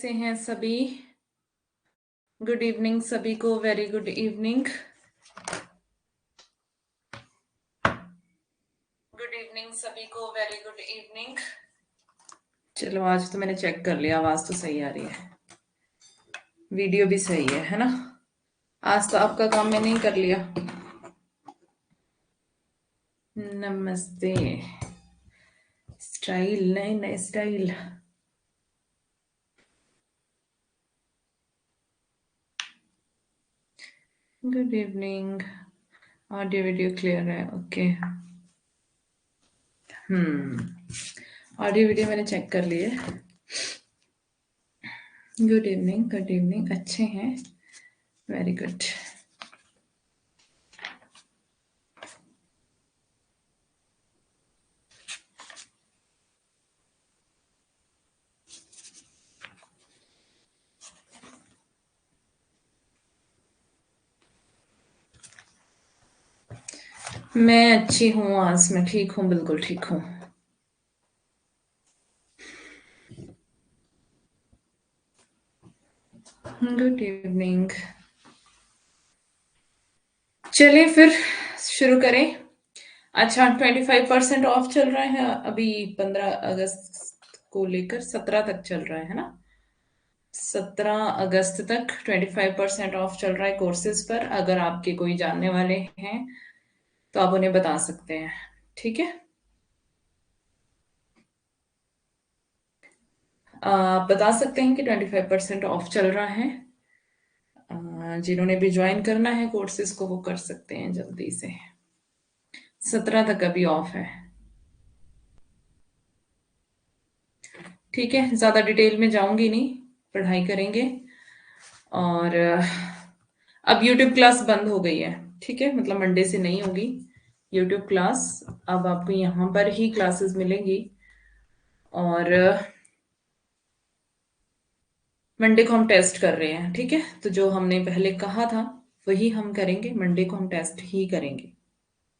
कैसे हैं सभी? गुड इवनिंग सभी को, very good evening. Good evening सभी को, वेरी गुड इवनिंग। चलो, आज तो मैंने चेक कर लिया, आवाज तो सही आ रही है, वीडियो भी सही है ना? आज तो आपका काम मैंने ही कर लिया। नमस्ते। स्टाइल, नए नए style. Good evening. Audio video clear है? ओके। ऑडियो वीडियो मैंने चेक कर लिए। Good evening, good evening. अच्छे हैं, वेरी गुड। मैं अच्छी हूँ, आज मैं ठीक हूँ, बिल्कुल ठीक हूँ। Good evening. चलिए फिर शुरू करें। अच्छा, 25% ऑफ चल रहा है अभी, 15 अगस्त को लेकर 17 तक चल रहा है ना? 17 अगस्त तक 25% ऑफ चल रहा है कोर्सेज पर। अगर आपके कोई जानने वाले हैं तो आप उन्हें बता सकते हैं, ठीक है? आप बता सकते हैं कि 25% ऑफ चल रहा है। जिन्होंने भी ज्वाइन करना है कोर्सेज को, वो कर सकते हैं जल्दी से। 17 तक अभी ऑफ है, ठीक है? ज्यादा डिटेल में जाऊंगी नहीं, पढ़ाई करेंगे। और अब यूट्यूब क्लास बंद हो गई है, ठीक है? मतलब मंडे से नहीं होगी यूट्यूब क्लास। अब आपको यहाँ पर ही क्लासेस मिलेंगी। और मंडे को हम टेस्ट कर रहे हैं, ठीक है? तो जो हमने पहले कहा था वही हम करेंगे। मंडे को हम टेस्ट ही करेंगे,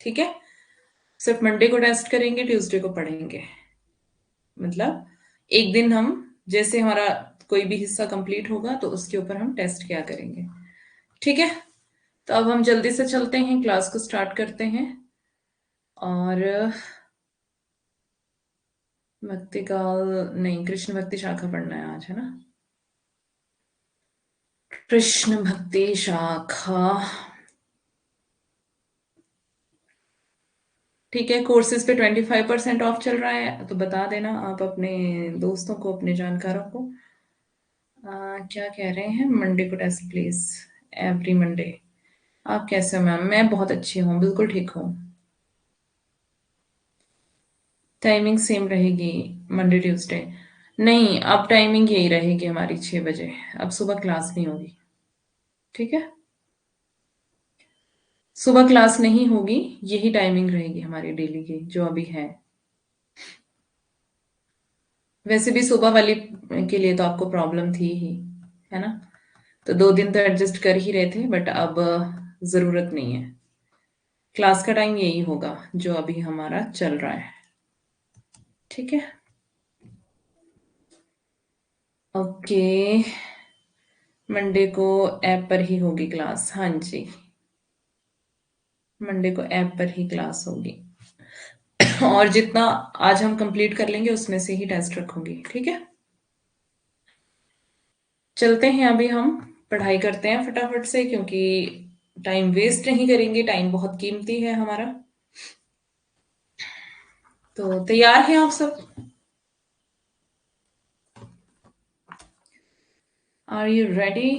ठीक है? सिर्फ मंडे को टेस्ट करेंगे, ट्यूसडे को पढ़ेंगे। मतलब एक दिन हम, जैसे हमारा कोई भी हिस्सा कंप्लीट होगा तो उसके ऊपर हम टेस्ट क्या करेंगे, ठीक है? तो अब हम जल्दी से चलते हैं, क्लास को स्टार्ट करते हैं। और भक्ति काल नहीं, कृष्ण भक्ति शाखा पढ़ना है आज, है ना? कृष्ण भक्ति शाखा, ठीक है। कोर्सेज पे 25% ऑफ चल रहा है, तो बता देना आप अपने दोस्तों को, अपने जानकारों को। क्या कह रहे हैं? मंडे को टेस्ट प्लीज, एवरी मंडे। आप कैसे हो मैम? मैं बहुत अच्छी हूँ, बिल्कुल ठीक हूँ। टाइमिंग सेम रहेगी मंडे ट्यूसडे? नहीं, अब टाइमिंग यही रहेगी हमारी, 6 बजे। अब सुबह क्लास नहीं होगी, ठीक है? सुबह क्लास नहीं होगी, यही टाइमिंग रहेगी हमारी डेली की जो अभी है। वैसे भी सुबह वाली के लिए तो आपको प्रॉब्लम थी ही, है ना? तो 2 दिन तो एडजस्ट कर ही रहे थे, बट अब जरूरत नहीं है। क्लास का टाइम यही होगा जो अभी हमारा चल रहा है, ठीक है? ओके। मंडे को ऐप पर ही होगी क्लास, हाँ जी। मंडे को ऐप पर ही क्लास होगी। और जितना आज हम कंप्लीट कर लेंगे उसमें से ही टेस्ट रखूंगी, ठीक है? चलते हैं, अभी हम पढ़ाई करते हैं फटाफट से, क्योंकि टाइम वेस्ट नहीं करेंगे, टाइम बहुत कीमती है हमारा। तो तैयार हैं आप सब? Are you ready?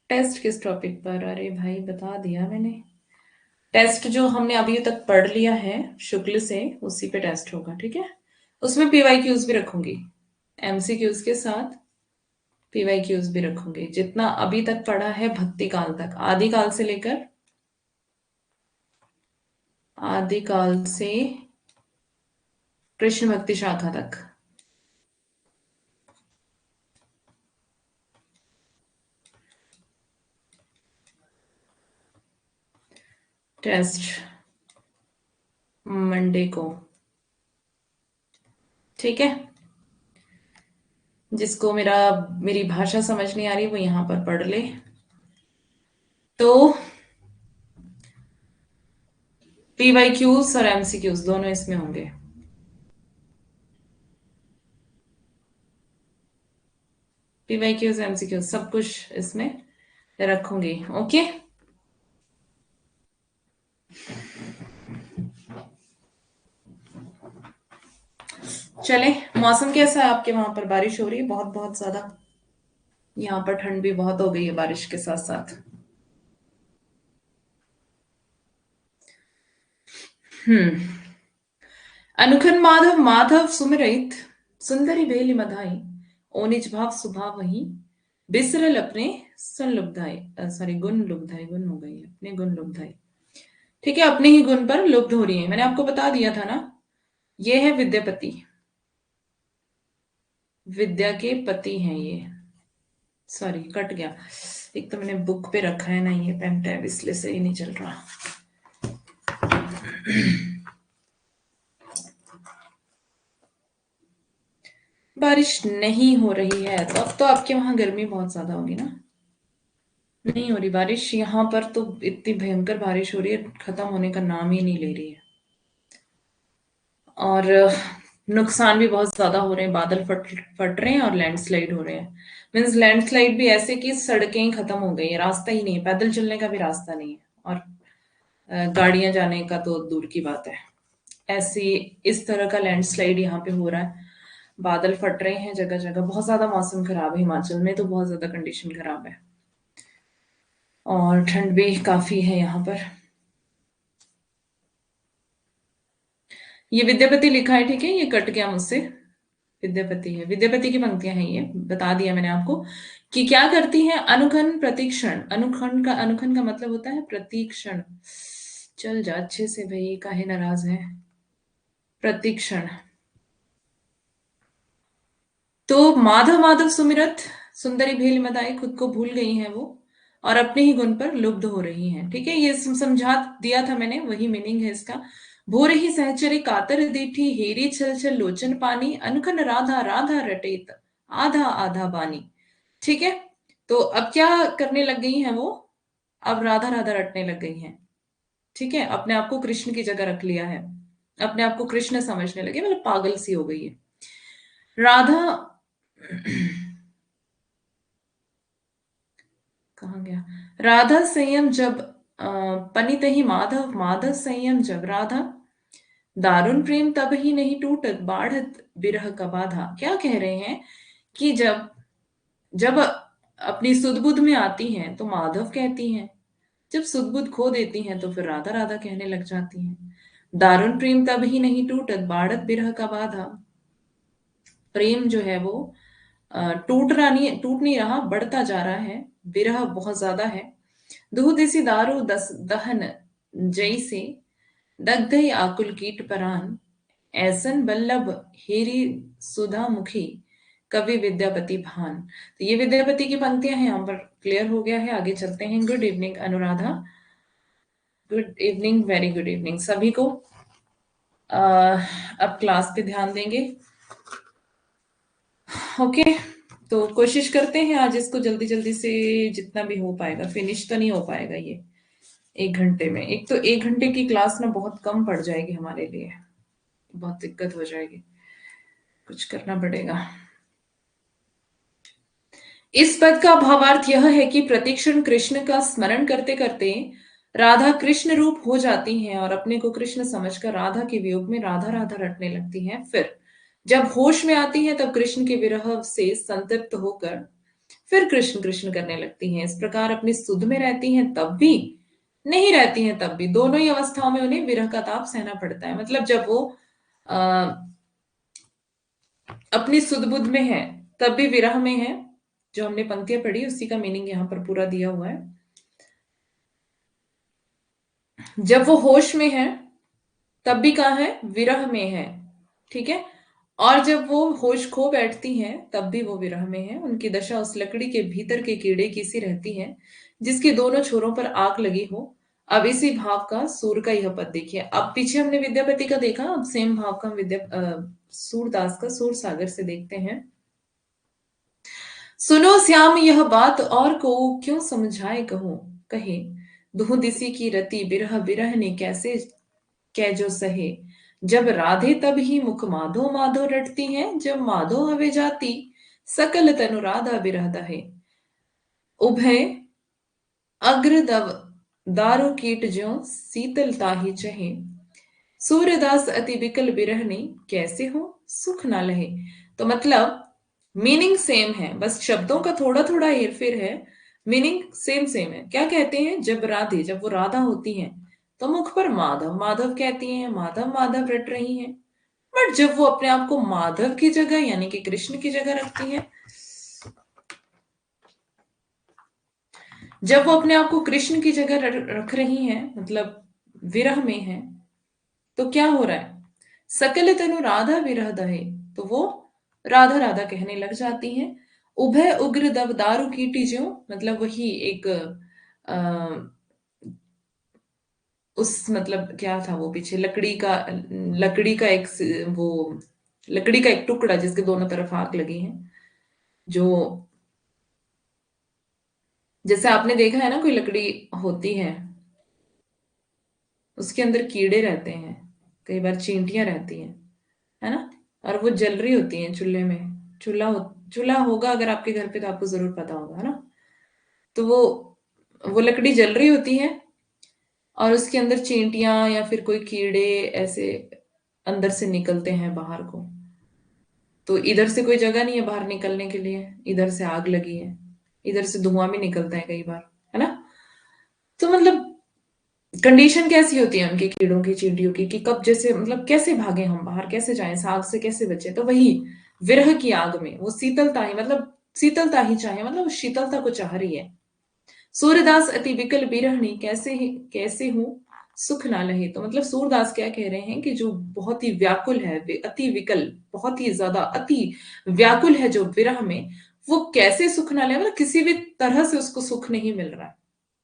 टेस्ट किस टॉपिक पर? अरे भाई, बता दिया मैंने। टेस्ट जो हमने अभी तक पढ़ लिया है शुक्ल से, उसी पे टेस्ट होगा, ठीक है? उसमें पीवाई क्यूज भी रखूंगी, एमसीक्यूज के साथ पीवाई क्यूज भी रखूंगी। जितना अभी तक पढ़ा है भक्ति काल तक, आदि काल से लेकर आदि काल से कृष्ण भक्ति शाखा तक, टेस्ट मंडे को, ठीक है? जिसको मेरी भाषा समझ नहीं आ रही वो यहाँ पर पढ़ ले। तो PYQs और MCQs दोनों इसमें होंगे। PYQs MCQs सब कुछ इसमें रखूंगी। ओके। चले, मौसम कैसा है आपके वहां पर? बारिश हो रही है बहुत बहुत ज्यादा? यहाँ पर ठंड भी बहुत हो गई है बारिश के साथ साथ। हम्म। अनुखन माधव माधव सुमिरैत, सुंदरी बेली मधाई, ओ निज भाव सुभाव वही, बिसरल अपने सन लुब्धाई। सॉरी, गुण लुब्धाई, गुण हो गई है, अपने गुण लुब्धाई। ठीक है, अपने ही गुण पर लुब्ध हो रही है। मैंने आपको बता दिया था ना, ये है विद्यापति, विद्या के पति हैं ये। सॉरी, कट गया। एक तो मैंने बुक पे रखा है ना, ये पेन टैब, इसलिए सही नहीं चल रहा। बारिश नहीं हो रही है तो अब तो आपके वहां गर्मी बहुत ज्यादा होगी ना? नहीं हो रही बारिश यहाँ पर तो, इतनी भयंकर बारिश हो रही है, खत्म होने का नाम ही नहीं ले रही है। और नुकसान भी बहुत ज्यादा हो रहे हैं, बादल फट फट रहे हैं और लैंडस्लाइड हो रहे हैं। मीन्स लैंडस्लाइड भी ऐसे कि सड़कें ही खत्म हो गई है, रास्ता ही नहीं है, पैदल चलने का भी रास्ता नहीं है, और गाड़ियां जाने का तो दूर की बात है। ऐसी इस तरह का लैंडस्लाइड यहाँ पे हो रहा है, बादल फट रहे हैं जगह जगह, बहुत ज्यादा मौसम खराब है, हिमाचल में तो बहुत ज्यादा कंडीशन खराब है, और ठंड भी काफी है यहाँ पर। ये विद्यापति लिखा है, ठीक है, ये कट गया मुझसे। विद्यापति है, विद्यापति की पंक्तियां हैं ये, बता दिया मैंने आपको। कि क्या करती है? अनुखन प्रतीक्षण, अनुखन का मतलब होता है प्रतीक्षण। चल जा अच्छे से भाई, काहे नाराज है? प्रतीक्षण। तो माधव माधव सुमिरत, सुंदरी भेल मदाई, खुद को भूल गई हैं वो, और अपने ही गुण पर लुब्ध हो रही हैं। ठीक है, ये समझा दिया था मैंने, वही मीनिंग है इसका। भोर ही सहचरे कातर दीठी, हेरी छल छल लोचन पानी, अनखन राधा राधा रटेत, आधा आधा बानी। ठीक है, तो अब क्या करने लग गई हैं वो? अब राधा राधा रटने लग गई हैं। ठीक है, अपने आप को कृष्ण की जगह रख लिया है, अपने आप को कृष्ण समझने लगे, मतलब पागल सी हो गई है राधा। कहाँ गया? राधा संयम जब पनित ही माधव, माधव संयम जब राधा, दारुण प्रेम तब ही नहीं टूटत, बाढ़त बिरह का बाधा। क्या कह रहे हैं? कि जब जब अपनी सुध-बुध में आती हैं तो माधव कहती हैं, जब सुध-बुध खो देती हैं तो फिर राधा राधा कहने लग जाती हैं। दारुण प्रेम तब ही नहीं टूटत, बाढ़त बिरह का बाधा। प्रेम जो है वो टूट नहीं रहा, बढ़ता जा रहा है, विरह बहुत ज्यादा है। दूध इसी दारू दस दहन जैसे, दग्धई आकुल कीट परान, ऐसन बल्लभ हेरी सुधा मुखी, कवि विद्यापति भान। तो ये विद्यापति की पंक्तियां हैं, यहाँ पर क्लियर हो गया है। आगे चलते हैं। Good evening Anuradha, good evening, very good evening सभी को। अब क्लास पे ध्यान देंगे। ओके, तो कोशिश करते हैं आज इसको जल्दी जल्दी से, जितना भी हो पाएगा। फिनिश तो नहीं हो पाएगा ये 1 घंटे में, एक तो 1 घंटे की क्लास ना बहुत कम पड़ जाएगी हमारे लिए, बहुत दिक्कत हो जाएगी, कुछ करना पड़ेगा। इस पद का भावार्थ यह है कि प्रतिक्षण कृष्ण का स्मरण करते करते राधा कृष्ण रूप हो जाती हैं और अपने को कृष्ण समझकर राधा के वियोग में राधा राधा रटने लगती हैं। फिर जब होश में आती हैं तब कृष्ण के विरह से संतप्त होकर फिर कृष्ण कृष्ण करने लगती हैं। इस प्रकार अपनी सुध में रहती हैं तब भी, नहीं रहती हैं तब भी, दोनों ही अवस्थाओं में उन्हें विरह का ताप सहना पड़ता है। मतलब जब वो अ, अपनी सुध बुध में है तब भी विरह में है। जो हमने पंक्तियां पढ़ी उसी का मीनिंग यहाँ पर पूरा दिया हुआ है। जब वो होश में है तब भी कहाँ है? विरह में है। ठीक है, और जब वो होश खो बैठती हैं तब भी वो विरह में है। उनकी दशा उस लकड़ी के भीतर के कीड़े की सी रहती है जिसके दोनों छोरों पर आग लगी हो। अब इसी भाव का सूर का यह पद देखिए। अब पीछे हमने विद्यापति का देखा, अब सेम भाव का हम सूरदास का सूर सागर से देखते हैं। सुनो श्याम यह बात और को क्यों समझाए कहो, कहे दुह दिसी की रति बिरह बिरहने कैसे कै जो सहे। जब राधे तब ही मुख माधो माधो रटती हैं, जब माधो हवे जाती सकल तनु राधा बिरह दहे। उभय अग्र दव दारु कीट ज्यों शीतलता ही चहे। सूर्यदास अति विकल बिरहने कैसे हो सुख ना लहे। तो मतलब मीनिंग सेम है, बस शब्दों का थोड़ा थोड़ा हेरफेर है। मीनिंग सेम सेम है। क्या कहते हैं, जब राधे, जब वो राधा होती हैं तो मुख पर माधव माधव कहती हैं, माधव माधव रट रही हैं। बट जब वो अपने आप को माधव की जगह यानी कि कृष्ण की जगह रखती हैं, जब वो अपने आप को कृष्ण की जगह रख रही हैं, मतलब विरह में है, तो क्या हो रहा है, सकल तनु राधा विरह दहे, तो वो राधा राधा कहने लग जाती हैं। उभय उग्र दब दारु कीटी ज्यों, मतलब वही एक उस मतलब क्या था वो पीछे लकड़ी का एक वो लकड़ी का एक टुकड़ा जिसके दोनों तरफ आग लगी है, जो जैसे आपने देखा है ना, कोई लकड़ी होती है उसके अंदर कीड़े रहते हैं, कई बार चींटियां रहती हैं, है ना, और वो जल रही होती हैं चूल्हे में। चूल्हा होगा अगर आपके घर पे तो आपको जरूर पता होगा, है ना। तो वो लकड़ी जल रही होती है और उसके अंदर चींटियां या फिर कोई कीड़े ऐसे अंदर से निकलते हैं बाहर को। तो इधर से कोई जगह नहीं है बाहर निकलने के लिए, इधर से आग लगी है, इधर से धुआं भी निकलता है कई बार, है ना। तो मतलब कंडीशन कैसी होती है उनकी, कीड़ों की चींटियों की, कि कब जैसे मतलब कैसे भागे हम बाहर, कैसे जाएं, इस आग से कैसे बचे। तो वही विरह की आग में वो शीतलता ही, मतलब शीतलता ही चाहे, मतलब उस शीतलता को चाह रही है। सूर्यदास अति विकल बिरहणी कैसे हूँ सुख ना लहे। तो मतलब सूरदास क्या कह रहे हैं कि जो बहुत ही व्याकुल है, अति विकल, बहुत ही ज्यादा अति व्याकुल है जो विरह में, वो कैसे सुख ना ले, मतलब किसी भी तरह से उसको सुख नहीं मिल रहा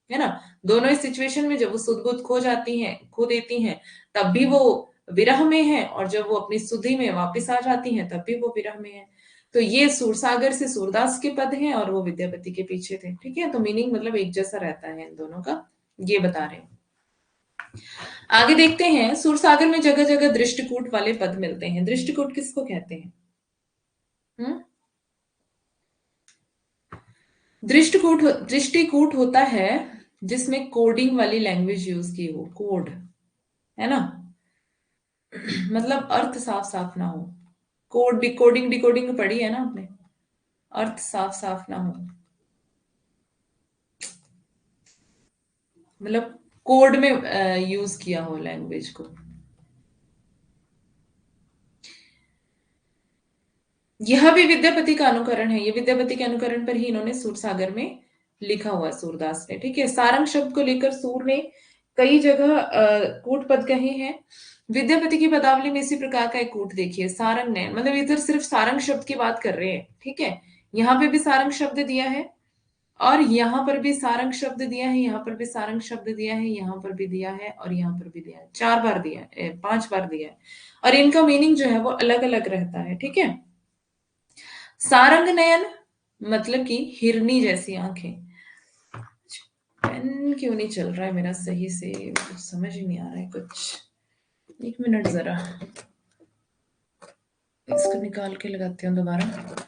है ना। दोनों ही सिचुएशन में जब वो सुध बुध खो जाती हैं, खो देती हैं, तब भी वो विरह में है, और जब वो अपनी सुधि में वापस आ जाती हैं तब भी वो विरह में है। तो ये सूरसागर से सूरदास के पद हैं और वो विद्यापति के पीछे थे, ठीक है। तो मीनिंग मतलब एक जैसा रहता है इन दोनों का, ये बता रहे हैं। आगे देखते हैं, सूरसागर में जगह जगह दृष्टिकूट वाले पद मिलते हैं। दृष्टिकूट किसको कहते हैं? हम्म दृष्टिकूट होता है जिसमें कोडिंग वाली लैंग्वेज यूज की हो, कोड, है ना। मतलब अर्थ साफ साफ ना हो। कोड डिकोडिंग डिकोडिंग पढ़ी है ना आपने, अर्थ साफ साफ ना हो, मतलब कोड में यूज किया हो लैंग्वेज को। यह भी विद्यापति का अनुकरण है, ये विद्यापति के अनुकरण पर ही इन्होंने सूरसागर में लिखा हुआ है सूरदास ने, ठीक है। सारंग शब्द को लेकर सूर ने कई जगह कूट पद कहे हैं। विद्यापति की पदावली में इसी प्रकार का एक कूट देखिए, सारंग ने, मतलब इधर सिर्फ सारंग शब्द की बात कर रहे हैं, ठीक है। यहाँ पे भी सारंग शब्द दिया है, और यहाँ पर भी सारंग शब्द दिया है, यहाँ पर भी सारंग शब्द दिया है, यहाँ पर भी दिया है, और यहाँ पर भी दिया है, 4 बार दिया है, 5 बार दिया है, और इनका मीनिंग जो है वो अलग अलग रहता है, ठीक है। सारंग नयन मतलब कि हिरनी जैसी आंखें। पेन क्यों नहीं चल रहा है मेरा सही से, कुछ समझ ही नहीं आ रहा है कुछ। 1 मिनट जरा, इसको निकाल के लगाती हूँ दोबारा।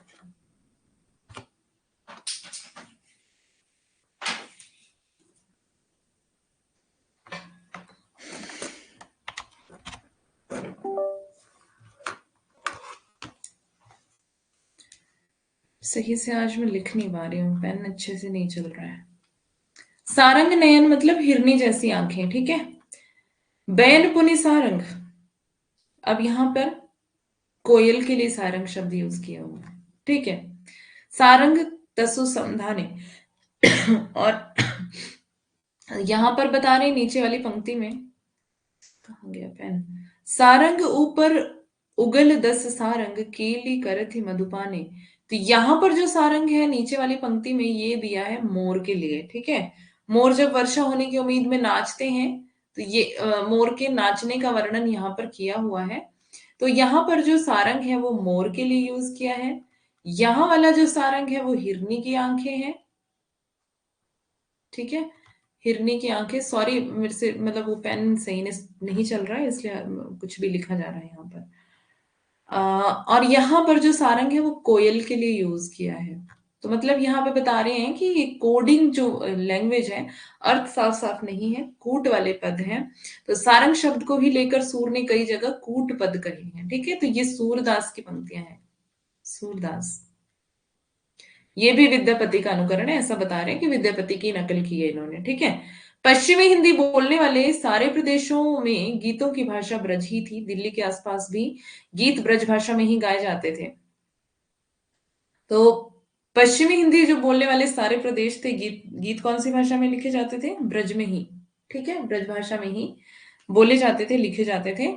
सही से आज मैं लिख नहीं पा रही हूँ, पेन अच्छे से नहीं चल रहा है। सारंग नयन मतलब हिरनी जैसी आंखें, ठीक है। बैन पुनि सारंग, अब यहां पर कोयल के लिए सारंग शब्द यूज किया हुआ है, ठीक है। सारंग तसु समधाने, और यहां पर बता रहे नीचे वाली पंक्ति में, कहाँ गया पेन, सारंग ऊपर उगल 10 सारंग कीली करथि मधुपाने। तो यहां पर जो सारंग है नीचे वाली पंक्ति में ये दिया है मोर के लिए, ठीक है। मोर जब वर्षा होने की उम्मीद में नाचते हैं, तो ये मोर के नाचने का वर्णन यहाँ पर किया हुआ है। तो यहाँ पर जो सारंग है वो मोर के लिए यूज किया है। यहां वाला जो सारंग है वो हिरनी की आंखें हैं, ठीक है। हिरनी की आंखें, सॉरी मेरे से मतलब वो पेन सही नहीं चल रहा है, इसलिए कुछ भी लिखा जा रहा है यहाँ पर। और यहाँ पर जो सारंग है वो कोयल के लिए यूज किया है। तो मतलब यहाँ पे बता रहे हैं कि ये कोडिंग जो लैंग्वेज है, अर्थ साफ साफ नहीं है, कूट वाले पद हैं। तो सारंग शब्द को ही लेकर सूर ने कई जगह कूट पद कहे हैं, ठीक है। तो ये सूरदास की पंक्तियां हैं, सूरदास। ये भी विद्यापति का अनुकरण है, ऐसा बता रहे हैं कि विद्यापति की नकल की है इन्होंने, ठीक है। पश्चिमी हिंदी बोलने वाले सारे प्रदेशों में गीतों की भाषा ब्रज ही थी। दिल्ली के आसपास भी गीत ब्रज भाषा में ही गाए जाते थे। तो पश्चिमी हिंदी जो बोलने वाले सारे प्रदेश थे, गीत गीत कौन सी भाषा में लिखे जाते थे? ब्रज में ही, ठीक है, ब्रज भाषा में ही बोले जाते थे, लिखे जाते थे।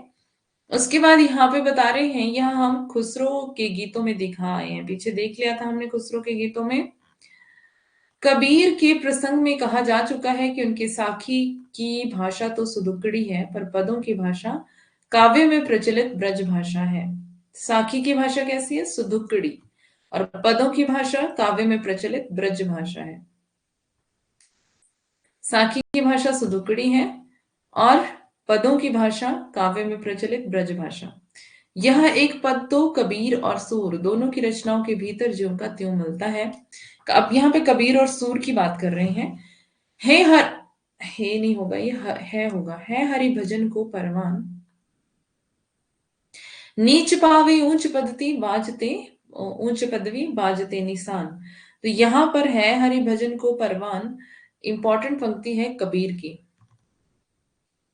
उसके बाद यहाँ पे बता रहे हैं, यहाँ हम खुसरो के गीतों में दिखाए हैं, पीछे देख लिया था हमने खुसरो के गीतों में। कबीर के प्रसंग में कहा जा चुका है कि उनके साखी की भाषा तो सुदुक्कड़ी है, पर पदों की भाषा काव्य में प्रचलित ब्रज भाषा है। साखी की भाषा कैसी है? सुदुक्कड़ी। और पदों की भाषा काव्य में प्रचलित ब्रज भाषा है। साखी की भाषा सुदुक्कड़ी है और पदों की भाषा काव्य में प्रचलित ब्रज भाषा। यह एक पद तो कबीर और सूर दोनों की रचनाओं के भीतर ज्यों का त्यों मिलता है। अब यहाँ पे कबीर और सूर की बात कर रहे हैं। हे हर हे नहीं होगा, ये है होगा, है हरि भजन को परवान, नीच पावे ऊंच पदती बाजते, ऊंच पदवी बाजते निशान। तो यहां पर है हरि भजन को परवान, इंपॉर्टेंट पंक्ति है कबीर की,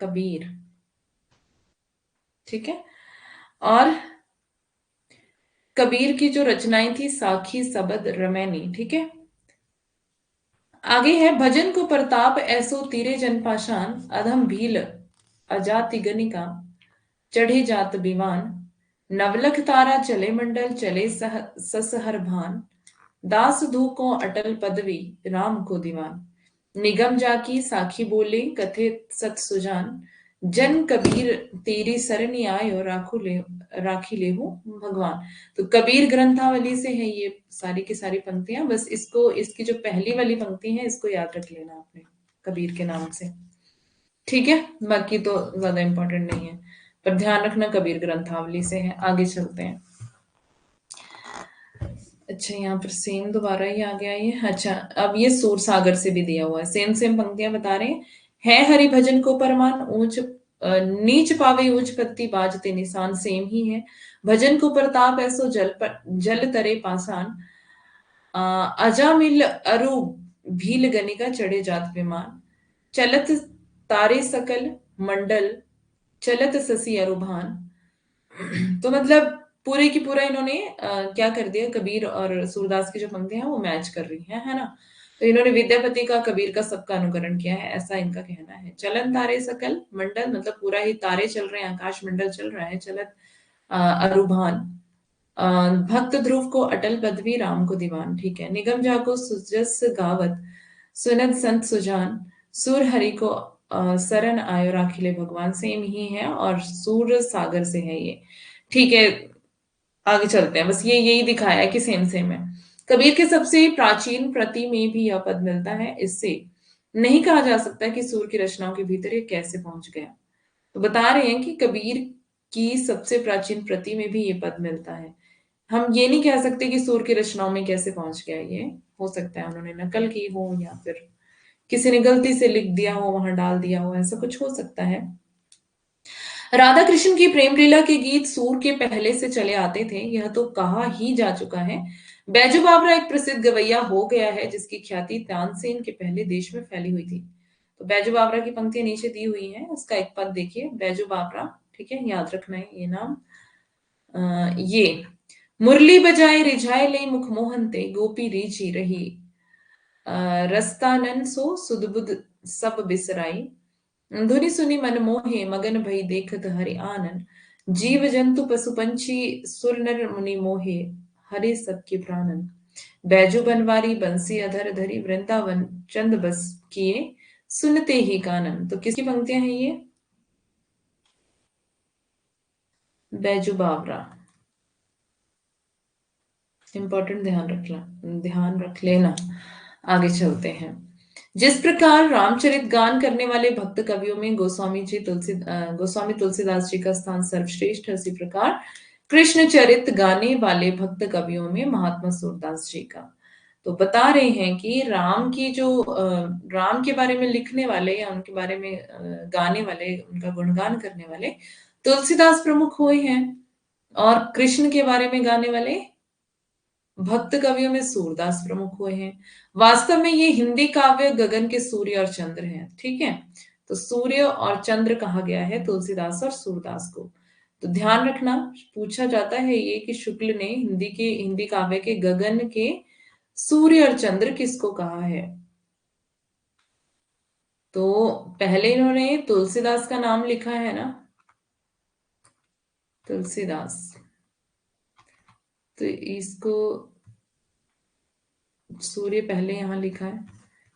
कबीर, ठीक है। और कबीर की जो रचनाएं थी, साखी सबद रमैनी, ठीक है। आगे है, भजन को प्रताप ऐसो तीरे जन पाषाण, अधम भील अजाति गनिका, चढ़े जात विमान, नवलख तारा चले मंडल, चले ससहर भान, दास धू को अटल पदवी, राम को दीवान, निगम जाकी साखी बोले, कथे सत सुजान, जन कबीर तेरी सरनी आयो, राखी ले हो भगवान। तो कबीर ग्रंथावली से है ये सारी की सारी पंक्तियां। बस इसको, इसकी जो पहली वाली पंक्ति है इसको याद रख लेना आपने, कबीर के नाम से, ठीक है। बाकी तो ज्यादा इंपॉर्टेंट नहीं है, पर ध्यान रखना कबीर ग्रंथावली से है। आगे चलते हैं। अच्छा, यहाँ पर सेम दोबारा ही आ गया ये। अच्छा, अब ये सूर सागर से भी दिया हुआ है, सेम सेम पंक्तियां बता रहे हैं। है हरि भजन को परमान, ऊंच नीच पावे ऊंच पत्ती बाजते निशान, सेम ही है। भजन को प्रताप ऐसो जल तरे पासान, अजामिल अरु भील गनिका, चढ़े जात विमान, चलत तारे सकल मंडल, चलत ससी अरुभान। तो मतलब पूरे की पूरा इन्होंने क्या कर दिया, कबीर और सूरदास की जो पंक्तियां हैं वो मैच कर रही हैं, है ना। तो इन्होंने विद्यापति का, कबीर का, सबका अनुकरण किया है, ऐसा इनका कहना है। चलन तारे सकल मंडल, मतलब पूरा ही तारे चल रहे हैं, आकाश मंडल चल रहा है। चलत अरुभान, भक्त ध्रुव को अटल पदवी, राम को दीवान, ठीक है। निगम जाको सुजस गावत, सुनत संत सुजान, सुर हरि को शरण आयो, राखिले भगवान, सेम ही है और सूर सागर से है ये, ठीक है। आगे चलते हैं, बस ये यही दिखाया है कि सेम सेम है। कबीर के सबसे प्राचीन प्रति में भी यह पद मिलता है, इससे नहीं कहा जा सकता कि सूर की रचनाओं के भीतर ये कैसे पहुंच गया। तो बता रहे हैं कि कबीर की सबसे प्राचीन प्रति में भी ये पद मिलता है। हम ये नहीं कह सकते कि सूर की रचनाओं में कैसे पहुंच गया ये। हो सकता है उन्होंने नकल की हो, या फिर किसी ने गलती से लिख दिया हो, वहां डाल दिया हो, ऐसा कुछ हो सकता है। राधा कृष्ण की प्रेम लीला के गीत सूर के पहले से चले आते थे, यह तो कहा ही जा चुका है। बैजू बावरा एक प्रसिद्ध गवैया हो गया है, जिसकी ख्याति तानसेन के पहले देश में फैली हुई थी। तो बैजू बावरा की पंक्तियां नीचे दी हुई हैं, उसका एक पद देखिए, बैजू बावरा, ठीक है, याद रखना है ये नाम। ये मुरली बजाए रिझाए ले मुखमोहन ते, गोपी रीझी रही रस्तानन सो सुदबुद सब बिसराई, धुनि सुनि मन मोहे मगन भई देखत हरि आनन, जीव जंतु पशु पंछी सुर नर मुनि मोहे, हरे सबके प्राणन, बैजू बनवारी बंसी अधर धरी, वृंदावन चंद बस किए, सुनते ही कानन। तो किसकी पंक्तियां हैं ये? बैजू बावरा। इंपॉर्टेंट ध्यान रख लेना। आगे चलते हैं। जिस प्रकार रामचरित गान करने वाले भक्त कवियों में गोस्वामी तुलसीदास जी का स्थान सर्वश्रेष्ठ है, उसी प्रकार कृष्ण चरित गाने वाले भक्त कवियों में महात्मा सूरदास जी का। तो बता रहे हैं कि राम के बारे में लिखने वाले या उनके बारे में गाने वाले, उनका गुणगान करने वाले तुलसीदास प्रमुख हुए हैं, और कृष्ण के बारे में गाने वाले भक्त कवियों में सूरदास प्रमुख हुए हैं। वास्तव में ये हिंदी काव्य गगन के सूर्य और चंद्र हैं, ठीक है। तो सूर्य और चंद्र कहा गया है तुलसीदास और सूरदास को। तो ध्यान रखना, पूछा जाता है ये कि शुक्ल ने हिंदी काव्य के गगन के सूर्य और चंद्र किसको कहा है। तो पहले इन्होंने तुलसीदास का नाम लिखा है ना, तुलसीदास, तो इसको सूर्य पहले यहां लिखा है।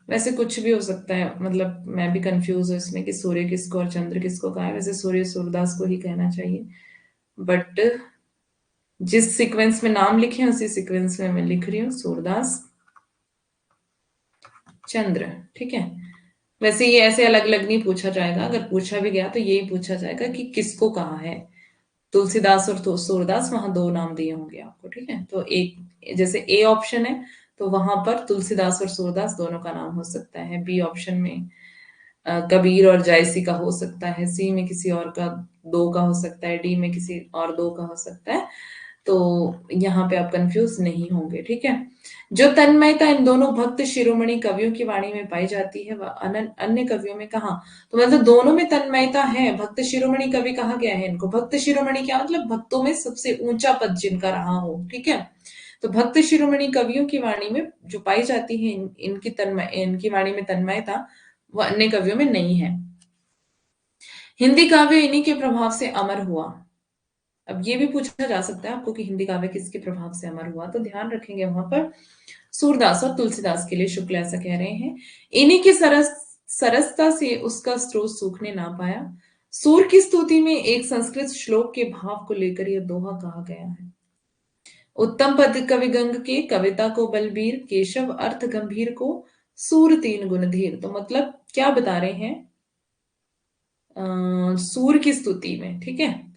वैसे कुछ भी हो सकता है, मतलब मैं भी कंफ्यूज हूँ इसमें कि सूर्य किसको और चंद्र किसको कहा है। वैसे सूर्य सूरदास को ही कहना चाहिए, बट जिस सीक्वेंस में नाम लिखे हैं उसी सीक्वेंस में मैं लिख रही हूँ सूरदास चंद्र, ठीक है। वैसे ये ऐसे अलग अलग नहीं पूछा जाएगा, अगर पूछा भी गया तो यही पूछा जाएगा कि किसको कहा है। तुलसीदास और सूरदास, वहां दो नाम दिए होंगे आपको, ठीक है। तो एक जैसे ए ऑप्शन है तो वहां पर तुलसीदास और सूरदास दोनों का नाम हो सकता है। बी ऑप्शन में कबीर और जायसी का हो सकता है। सी में किसी और का दो का हो सकता है। डी में किसी और दो का हो सकता है। तो यहाँ पे आप कंफ्यूज नहीं होंगे, ठीक है। जो तन्मयता इन दोनों भक्त शिरोमणि कवियों की वाणी में पाई जाती है वह अन्य कवियों में कहाँ। तो मतलब दोनों में तन्मयता है। भक्त शिरोमणि कवि कहा गया है इनको। भक्त शिरोमणि क्या मतलब, भक्तों में सबसे ऊंचा पद जिनका रहा हो, ठीक है। तो भक्त शिरोमणि कवियों की वाणी में जो पाई जाती है इनकी वाणी में तन्मयता, वह अन्य कवियों में नहीं है। हिंदी काव्य इन्हीं के प्रभाव से अमर हुआ। अब ये भी पूछा जा सकता है आपको कि हिंदी काव्य किसके प्रभाव से अमर हुआ, तो ध्यान रखेंगे वहां पर सूरदास और तुलसीदास के लिए शुक्ल ऐसा कह रहे हैं। इन्हीं की सरसता से उसका स्रोत सूखने ना पाया। सूर की स्तुति में एक संस्कृत श्लोक के भाव को लेकर यह दोहा कहा गया है। उत्तम पद कवि गंग के, कविता को बलबीर, केशव अर्थ गंभीर को, सूर तीन गुण धीर। तो मतलब क्या बता रहे हैं, सूर की स्तुति में, ठीक है।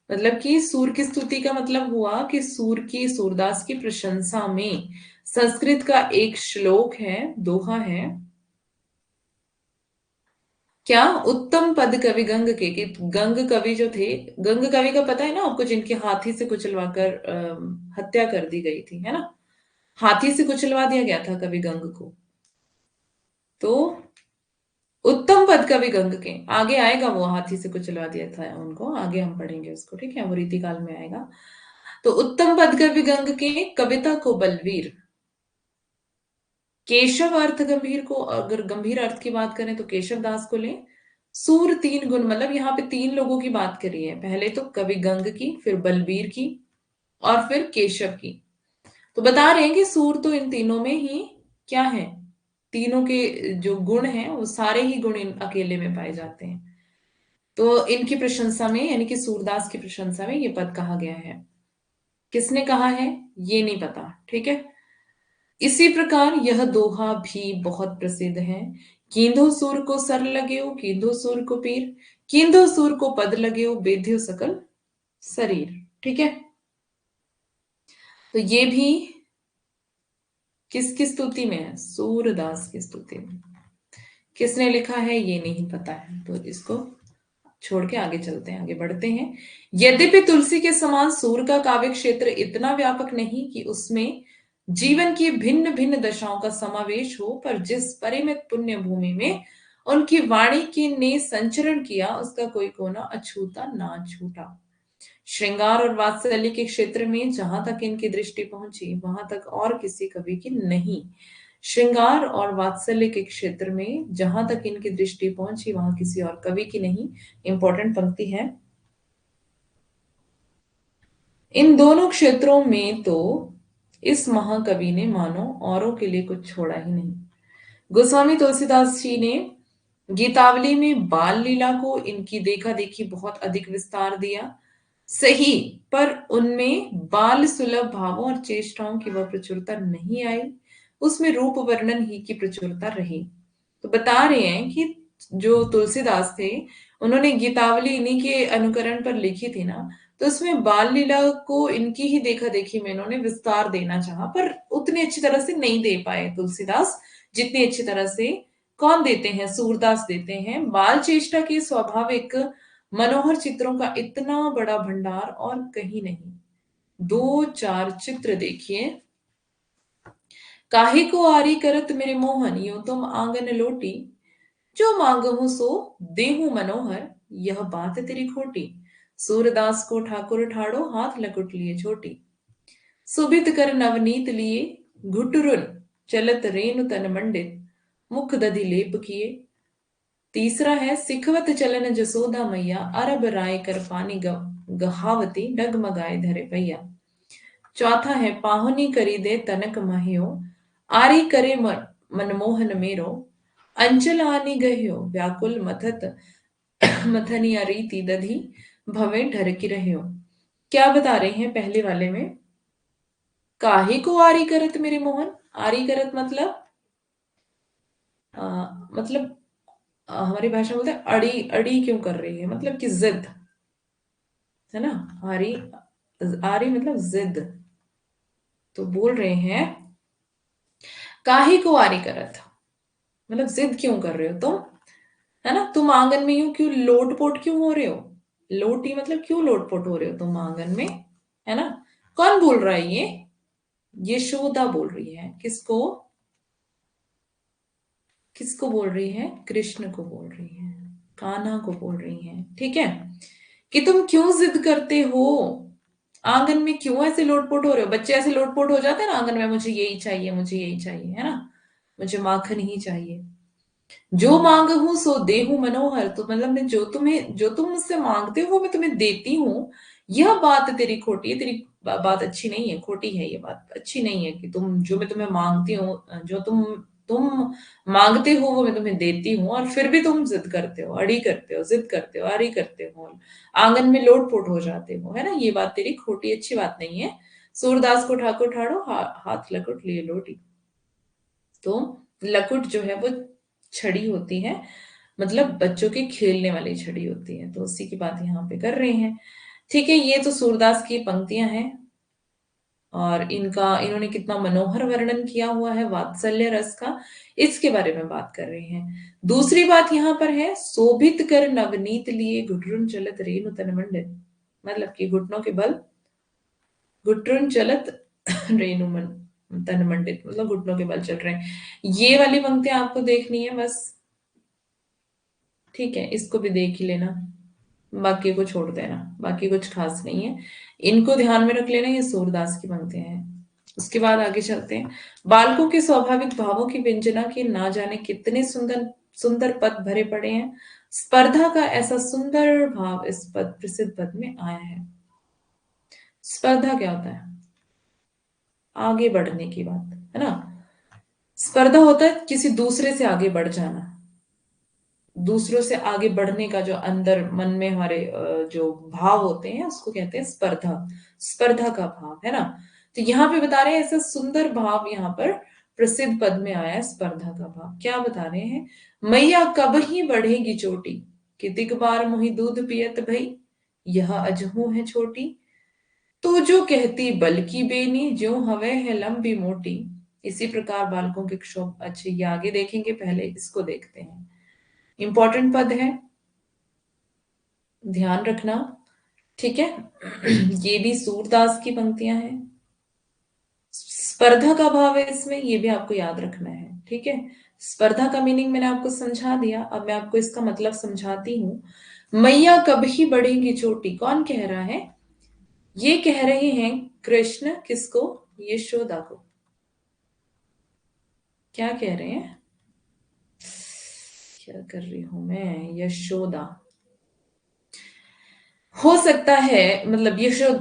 मतलब कि सूर की स्तुति का मतलब हुआ कि सूरदास की प्रशंसा में संस्कृत का एक श्लोक है, दोहा है। क्या, उत्तम पद कवि गंग के, कि गंग कवि जो थे, गंग कवि का पता है ना आपको, जिनके हाथी से कुचलवाकर हत्या कर दी गई थी, है ना। हाथी से कुचलवा दिया गया था कवि गंग को। तो उत्तम पद कवि गंग के, आगे आएगा वो हाथी से कुचलवा दिया था उनको, आगे हम पढ़ेंगे उसको, ठीक है, वो रीति काल में आएगा। तो उत्तम पद कवि गंग के, कविता को बलवीर, केशव अर्थ गंभीर को, अगर गंभीर अर्थ की बात करें तो केशव दास को लें। सूर तीन गुण, मतलब यहाँ पे तीन लोगों की बात करी है, पहले तो कवि गंग की, फिर बलबीर की, और फिर केशव की। तो बता रहे हैं कि सूर तो इन तीनों में ही क्या है, तीनों के जो गुण हैं वो सारे ही गुण इन अकेले में पाए जाते हैं। तो इनकी प्रशंसा में, यानी कि सूरदास की प्रशंसा में ये पद कहा गया है। किसने कहा है ये नहीं पता, ठीक है। इसी प्रकार यह दोहा भी बहुत प्रसिद्ध है। कींधो सूर को सर लगेओ, कींधो सूर को पीर, कींधो सूर को पद लगेओ, बेध्यो सकल शरीर, ठीक है। तो ये भी किसकी स्तुति में है, सूरदास की स्तुति में। किसने लिखा है ये नहीं पता है, तो इसको छोड़ के आगे चलते हैं, आगे बढ़ते हैं। यद्यपि तुलसी के समान सूर का काव्य क्षेत्र इतना व्यापक नहीं कि उसमें जीवन की भिन्न भिन्न दशाओं का समावेश हो, पर जिस परिमित पुण्य भूमि में उनकी वाणी के ने संचरण किया उसका कोई कोना अछूता ना छूटा। श्रृंगार और वात्सल्य के क्षेत्र में जहां तक इनकी दृष्टि पहुंची वहां तक और किसी कवि की नहीं। श्रृंगार और वात्सल्य के क्षेत्र में जहां तक इनकी दृष्टि पहुंची वहां किसी और कवि की नहीं। इंपॉर्टेंट पंक्ति है। इन दोनों क्षेत्रों में तो इस महाकवि ने मानो औरों के लिए कुछ छोड़ा ही नहीं। गोस्वामी तुलसीदास जी ने गीतावली में बाल लीला को इनकी देखा देखी बहुत अधिक विस्तार दिया। सही, पर उनमें बाल सुलभ भावों और चेष्टाओं की वह प्रचुरता नहीं आई, उसमें रूप वर्णन ही की प्रचुरता रही। तो बता रहे हैं कि जो तुलसीदास थे, उन्होंने गीतावली इन्हीं के अनुकरण पर लिखी थी ना, तो उसमें बाल लीला को इनकी ही देखा देखी में इन्होंने विस्तार देना चाहा, पर उतनी अच्छी तरह से नहीं दे पाए तुलसीदास, जितनी अच्छी तरह से कौन देते हैं, सूरदास देते हैं। बाल चेष्टा के स्वाभाविक मनोहर चित्रों का इतना बड़ा भंडार और कहीं नहीं। दो चार चित्र देखिए। काहे को आरी करत मेरे मोहन, यूं तुम आंगन लोटी, जो मांगहूं सो देहूं मनोहर, यह बात तेरी खोटी। सूरदास को ठाकुर ठाड़ो, हाथ लकुट लिए छोटी। सुबित कर नवनीत लिए, घुटुरुन चलत रेनु तन मंडित, मुख दधि लेप किए। तीसरा है सिखवत चलन जसोदा मैया, अरब राय कर पानी गहावती, डगमगाए धरे भैया। चौथा है पाहुनी करी दे तनक महियो, आरी करे मनमोहन मेरो, अंचल आनी गह्यो व्याकुल मथत, मथनिया रीति दधी, भवे ढरकी रह्यो। क्या बता रहे हैं पहले वाले में? काहे को आरी करत मेरे मोहन, आरी करत मतलब आ, मतलब हमारी भाषा में बोलते हैं अड़ी, अड़ी क्यों कर रही है, मतलब कि जिद, है ना। आरी, आरी मतलब जिद। तो बोल रहे हैं काहे को आरी करत, मतलब जिद क्यों कर रहे हो तुम, है ना। तुम आंगन में यूं क्यों लोटपोट क्यों हो रहे हो, लोटी मतलब क्यों लोटपोट हो रहे हो तुम आंगन में, है ना। कौन बोल रहा है ये? यशोदा बोल रही है। किसको? किसको बोल रही है? कृष्ण को बोल रही है, कान्हा को बोल रही है, ठीक है। कि तुम क्यों जिद करते हो, आंगन में क्यों ऐसे लोटपोट हो रहे हो। बच्चे ऐसे लोटपोट हो जाते हैं ना आंगन में, मुझे यही चाहिए, मुझे यही चाहिए, है ना, मुझे माखन ही चाहिए। जो मांग हूं सो देहूं मनोहर, तो मतलब मैं जो तुम्हें, जो तुम मुझसे मांगते हो वो मैं तुम्हें देती हूँ। यह बात तेरी खोटी है, तेरी बात अच्छी नहीं है, खोटी है, ये बात अच्छी नहीं है कि तुम, जो मैं तुम्हें मांगती हूँ, जो तुम मांगते हो वो मैं तुम्हें देती हूँ, और फिर भी तुम जिद करते हो, अड़ी करते हो, जिद करते हो, अड़ी करते हो, आंगन में लोटपोट हो जाते हो, है ना। ये बात तेरी खोटी, अच्छी बात नहीं है। सूरदास को ठाकुर ठाड़ो, हाथ लकुट लिए लोटी। तो लकुट जो है वो छड़ी होती है, मतलब बच्चों के खेलने वाली छड़ी होती है, तो उसी की बात यहाँ पे कर रहे हैं। ठीक है, ये तो सूरदास की पंक्तियां हैं, और इनका, इन्होंने कितना मनोहर वर्णन किया हुआ है वात्सल्य रस का, इसके बारे में बात कर रहे हैं। दूसरी बात यहाँ पर है, शोभित कर नवनीत लिए, घुटरुन चलत रेणु तन मंडित, मतलब कि घुटनों के बल, घुटरुन चलत रेणु मन तन मंडित, मतलब घुटनों के बल चल रहे हैं। ये वाली पंक्तियां आपको देखनी है बस, ठीक है, इसको भी देख ही लेना, बाकी को छोड़ देना, बाकी कुछ खास नहीं है, इनको ध्यान में रख लेना, ये सूरदास की पंक्तियां हैं। उसके बाद आगे चलते हैं। बालकों के स्वाभाविक भावों की व्यंजना के ना जाने कितने सुंदर सुंदर पद भरे पड़े हैं, स्पर्धा का ऐसा सुंदर भाव इस पद, प्रसिद्ध पद में आया है। स्पर्धा क्या होता है? आगे बढ़ने की बात, है ना। स्पर्धा होता है किसी दूसरे से आगे बढ़ जाना, दूसरों से आगे बढ़ने का जो अंदर मन में हमारे जो भाव होते हैं उसको कहते हैं स्पर्धा, स्पर्धा का भाव, है ना। तो यहाँ पे बता रहे हैं ऐसा सुंदर भाव यहाँ पर प्रसिद्ध पद में आया है, स्पर्धा का भाव। क्या बता रहे हैं? मैया कब ही बढ़ेगी चोटी, कि दिग बार मुहि दूध पियत भई, यह अजहू है छोटी। तो जो कहती बल की बेनी, ज्यों हवे है लंबी मोटी। इसी प्रकार बालकों के क्षोभ, अच्छे ये आगे देखेंगे, पहले इसको देखते हैं। इंपॉर्टेंट पद है, ध्यान रखना, ठीक है। ये भी सूरदास की पंक्तियां हैं, स्पर्धा का भाव है इसमें, ये भी आपको याद रखना है, ठीक है। स्पर्धा का मीनिंग मैंने आपको समझा दिया, अब मैं आपको इसका मतलब समझाती हूँ। मैया कब ही बढ़ेंगी चोटी, कौन कह रहा है? ये कह रहे हैं कृष्ण, किसको? यशोदा को। क्या कह रहे हैं? क्या कर रही हूं मैं? यशोदा, हो सकता है, मतलब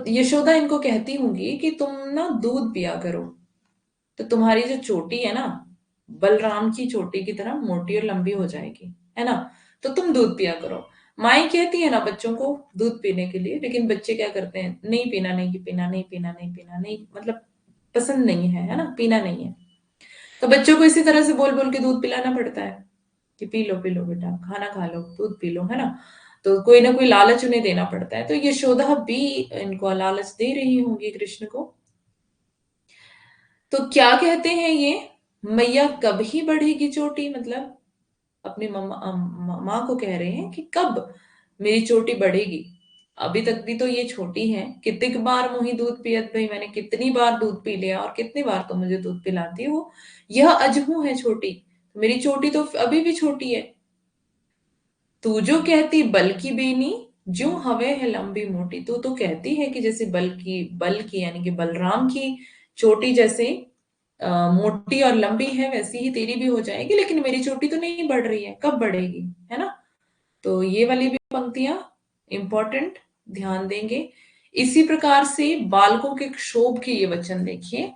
यशोदा इनको कहती होंगी कि तुम ना दूध पिया करो, तो तुम्हारी जो चोटी है ना, बलराम की चोटी की तरह मोटी और लंबी हो जाएगी, है ना। तो तुम दूध पिया करो। माएँ कहती है ना बच्चों को दूध पीने के लिए, लेकिन बच्चे क्या करते हैं, नहीं पीना, नहीं पीना, नहीं पीना, नहीं पीना, नहीं मतलब पसंद नहीं है ना, पीना नहीं है। तो बच्चों को इसी तरह से बोल बोल के दूध पिलाना पड़ता है कि पी लो बेटा, खाना खा लो, दूध पी लो, है ना। तो कोई ना कोई लालच उन्हें देना पड़ता है, तो यशोदा भी इनको लालच दे रही होंगी कृष्ण को। तो क्या कहते हैं ये, मैया कब ही बढ़ेगी चोटी, मतलब अपनी माँ को कह रहे हैं कि कब मेरी चोटी बढ़ेगी। अभी तक भी तो ये छोटी है, कितनी बार मुही दूध पियत भाई, मैंने कितनी बार दूध पी लिया और कितनी बार तो मुझे दूध पिलाती हो, यह अजहू है छोटी, मेरी चोटी तो अभी भी छोटी है। तू जो कहती बल की बेनी, जो हवे है लंबी मोटी, तू तो कहती है कि जैसे बल की यानी कि बलराम की चोटी जैसे मोटी और लंबी है, वैसी ही तेरी भी हो जाएगी, लेकिन मेरी चोटी तो नहीं बढ़ रही है, कब बढ़ेगी, है ना। तो ये वाली भी पंक्तियां इंपॉर्टेंट, ध्यान देंगे। इसी प्रकार से बालकों के क्षोभ के ये वचन देखिए,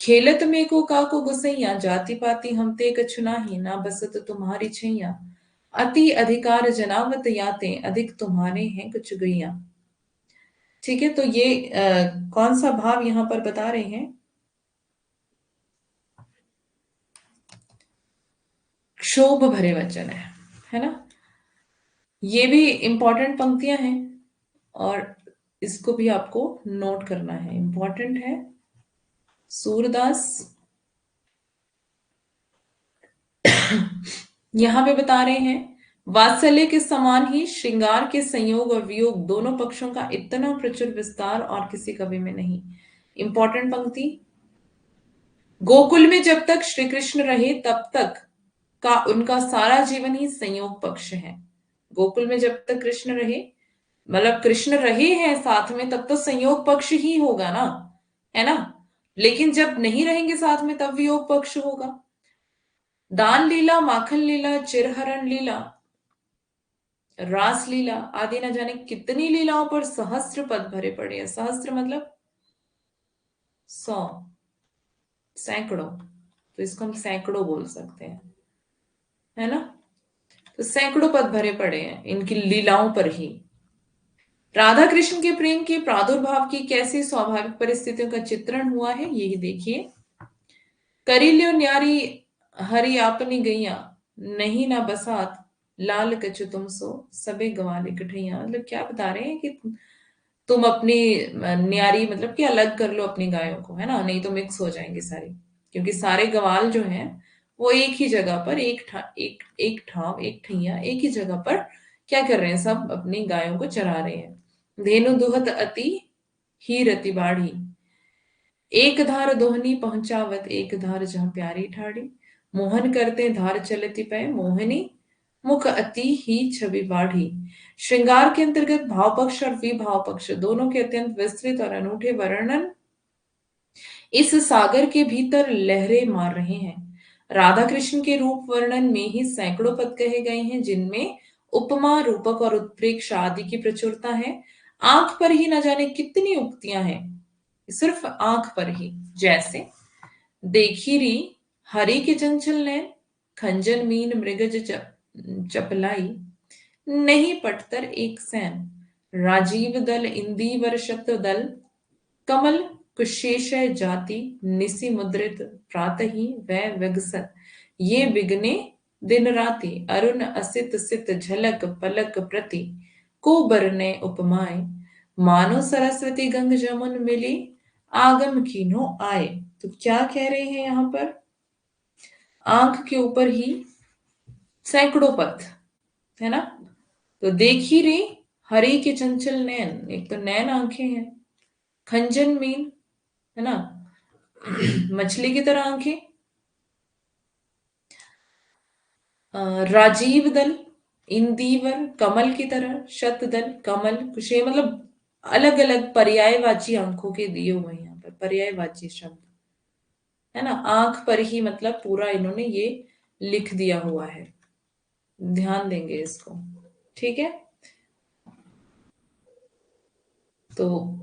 खेलत में को काको गुसैया, जाति पाति हम ते कछु नाही, ना बसत तुम्हारी छैया, अति अधिकार जनावत याते, अधिक तुम्हारे हैं कुछ गैया। ठीक है, तो ये कौन सा भाव यहां पर बता रहे हैं, क्षोभ भरे वचन है ना। ये भी इंपॉर्टेंट पंक्तियां हैं और इसको भी आपको नोट करना है, इंपॉर्टेंट है। सूरदास यहां पे बता रहे हैं, वात्सल्य के समान ही श्रृंगार के संयोग और वियोग दोनों पक्षों का इतना प्रचुर विस्तार और किसी कवि में नहीं। इंपॉर्टेंट पंक्ति, गोकुल में जब तक श्री कृष्ण रहे तब तक का उनका सारा जीवन ही संयोग पक्ष है। गोकुल में जब तक कृष्ण रहे, मतलब कृष्ण रहे हैं साथ में, तब तो संयोग पक्ष ही होगा ना, है ना। लेकिन जब नहीं रहेंगे साथ में तब वियोग पक्ष होगा। दान लीला, माखन लीला, चिरहरण लीला, रास लीला आदि न जाने कितनी लीलाओं पर सहस्त्र पद भरे पड़े हैं। सहस्त्र मतलब 100, सैकड़ों, तो इसको हम सैकड़ों बोल सकते हैं, है ना। तो सैकड़ों पद भरे पड़े हैं इनकी लीलाओं पर ही। राधा कृष्ण के प्रेम के प्रादुर्भाव की कैसी स्वाभाविक परिस्थितियों का चित्रण हुआ है, यही देखिए। करील्यो न्यारी हरि आपनी गैया, नहीं ना बसात लाल कछु तुम सो, सबे गवाले कठैया। मतलब क्या बता रहे हैं कि तुम अपनी न्यारी मतलब कि अलग कर लो अपनी गायों को, है ना, नहीं तो मिक्स हो जाएंगी सारी, क्योंकि सारे गवाल जो हैं वो एक ही जगह पर एक ठाव एक ठैया एक ही जगह पर क्या कर रहे हैं, सब अपनी गायों को चरा रहे हैं। धेनु दुहत अति ही रति बाढ़ी, एक धार दोहनी पहुंचावत, एक धार जहां प्यारी ठाड़ी, मोहन करते धार चलती पै, मोहिनी मुख अति ही छवि बाढ़ी। श्रृंगार के अंतर्गत भाव पक्ष और विभाव पक्ष दोनों के अत्यंत विस्तृत और अनूठे वर्णन इस सागर के भीतर लहरें मार रहे हैं। राधा कृष्ण के रूप वर्णन में ही सैकड़ों पद कहे गए हैं, जिनमें उपमा, रूपक और उत्प्रेक्षा आदि की प्रचुरता है। आंख पर ही न जाने कितनी उक्तियां हैं, सिर्फ आंख पर ही, जैसे देखी री हरि के चंचल नैन, खंजन मीन मृगज चपलाई, नहीं पटतर एक सैन, राजीव दल इंदीवर शत दल, कमल कुशेषय जाति, निसि मुद्रित प्रातः ही वै विगसत, ये विघ्ने दिन राति, अरुण असित सित झलक पलक प्रति, को बरने उपमाए, मानो सरस्वती गंग जमुन मिली, आगम कीनो आए। तो क्या कह रहे हैं यहां पर, आंख के ऊपर ही सैकड़ों पथ, है ना। तो देखी रे हरि के चंचल नैन, एक तो नैन आंखें हैं, खंजन मीन, है ना, मछली की तरह आंखें, राजीव दल, इंदीवर कमल की तरह, शतदल कमल कुशे, मतलब अलग अलग पर्यायवाची आंखों के दिए हुए हैं यहाँ पर, पर्यायवाची शब्द, है ना। आंख पर ही मतलब पूरा इन्होंने ये लिख दिया हुआ है, ध्यान देंगे इसको, ठीक है। तो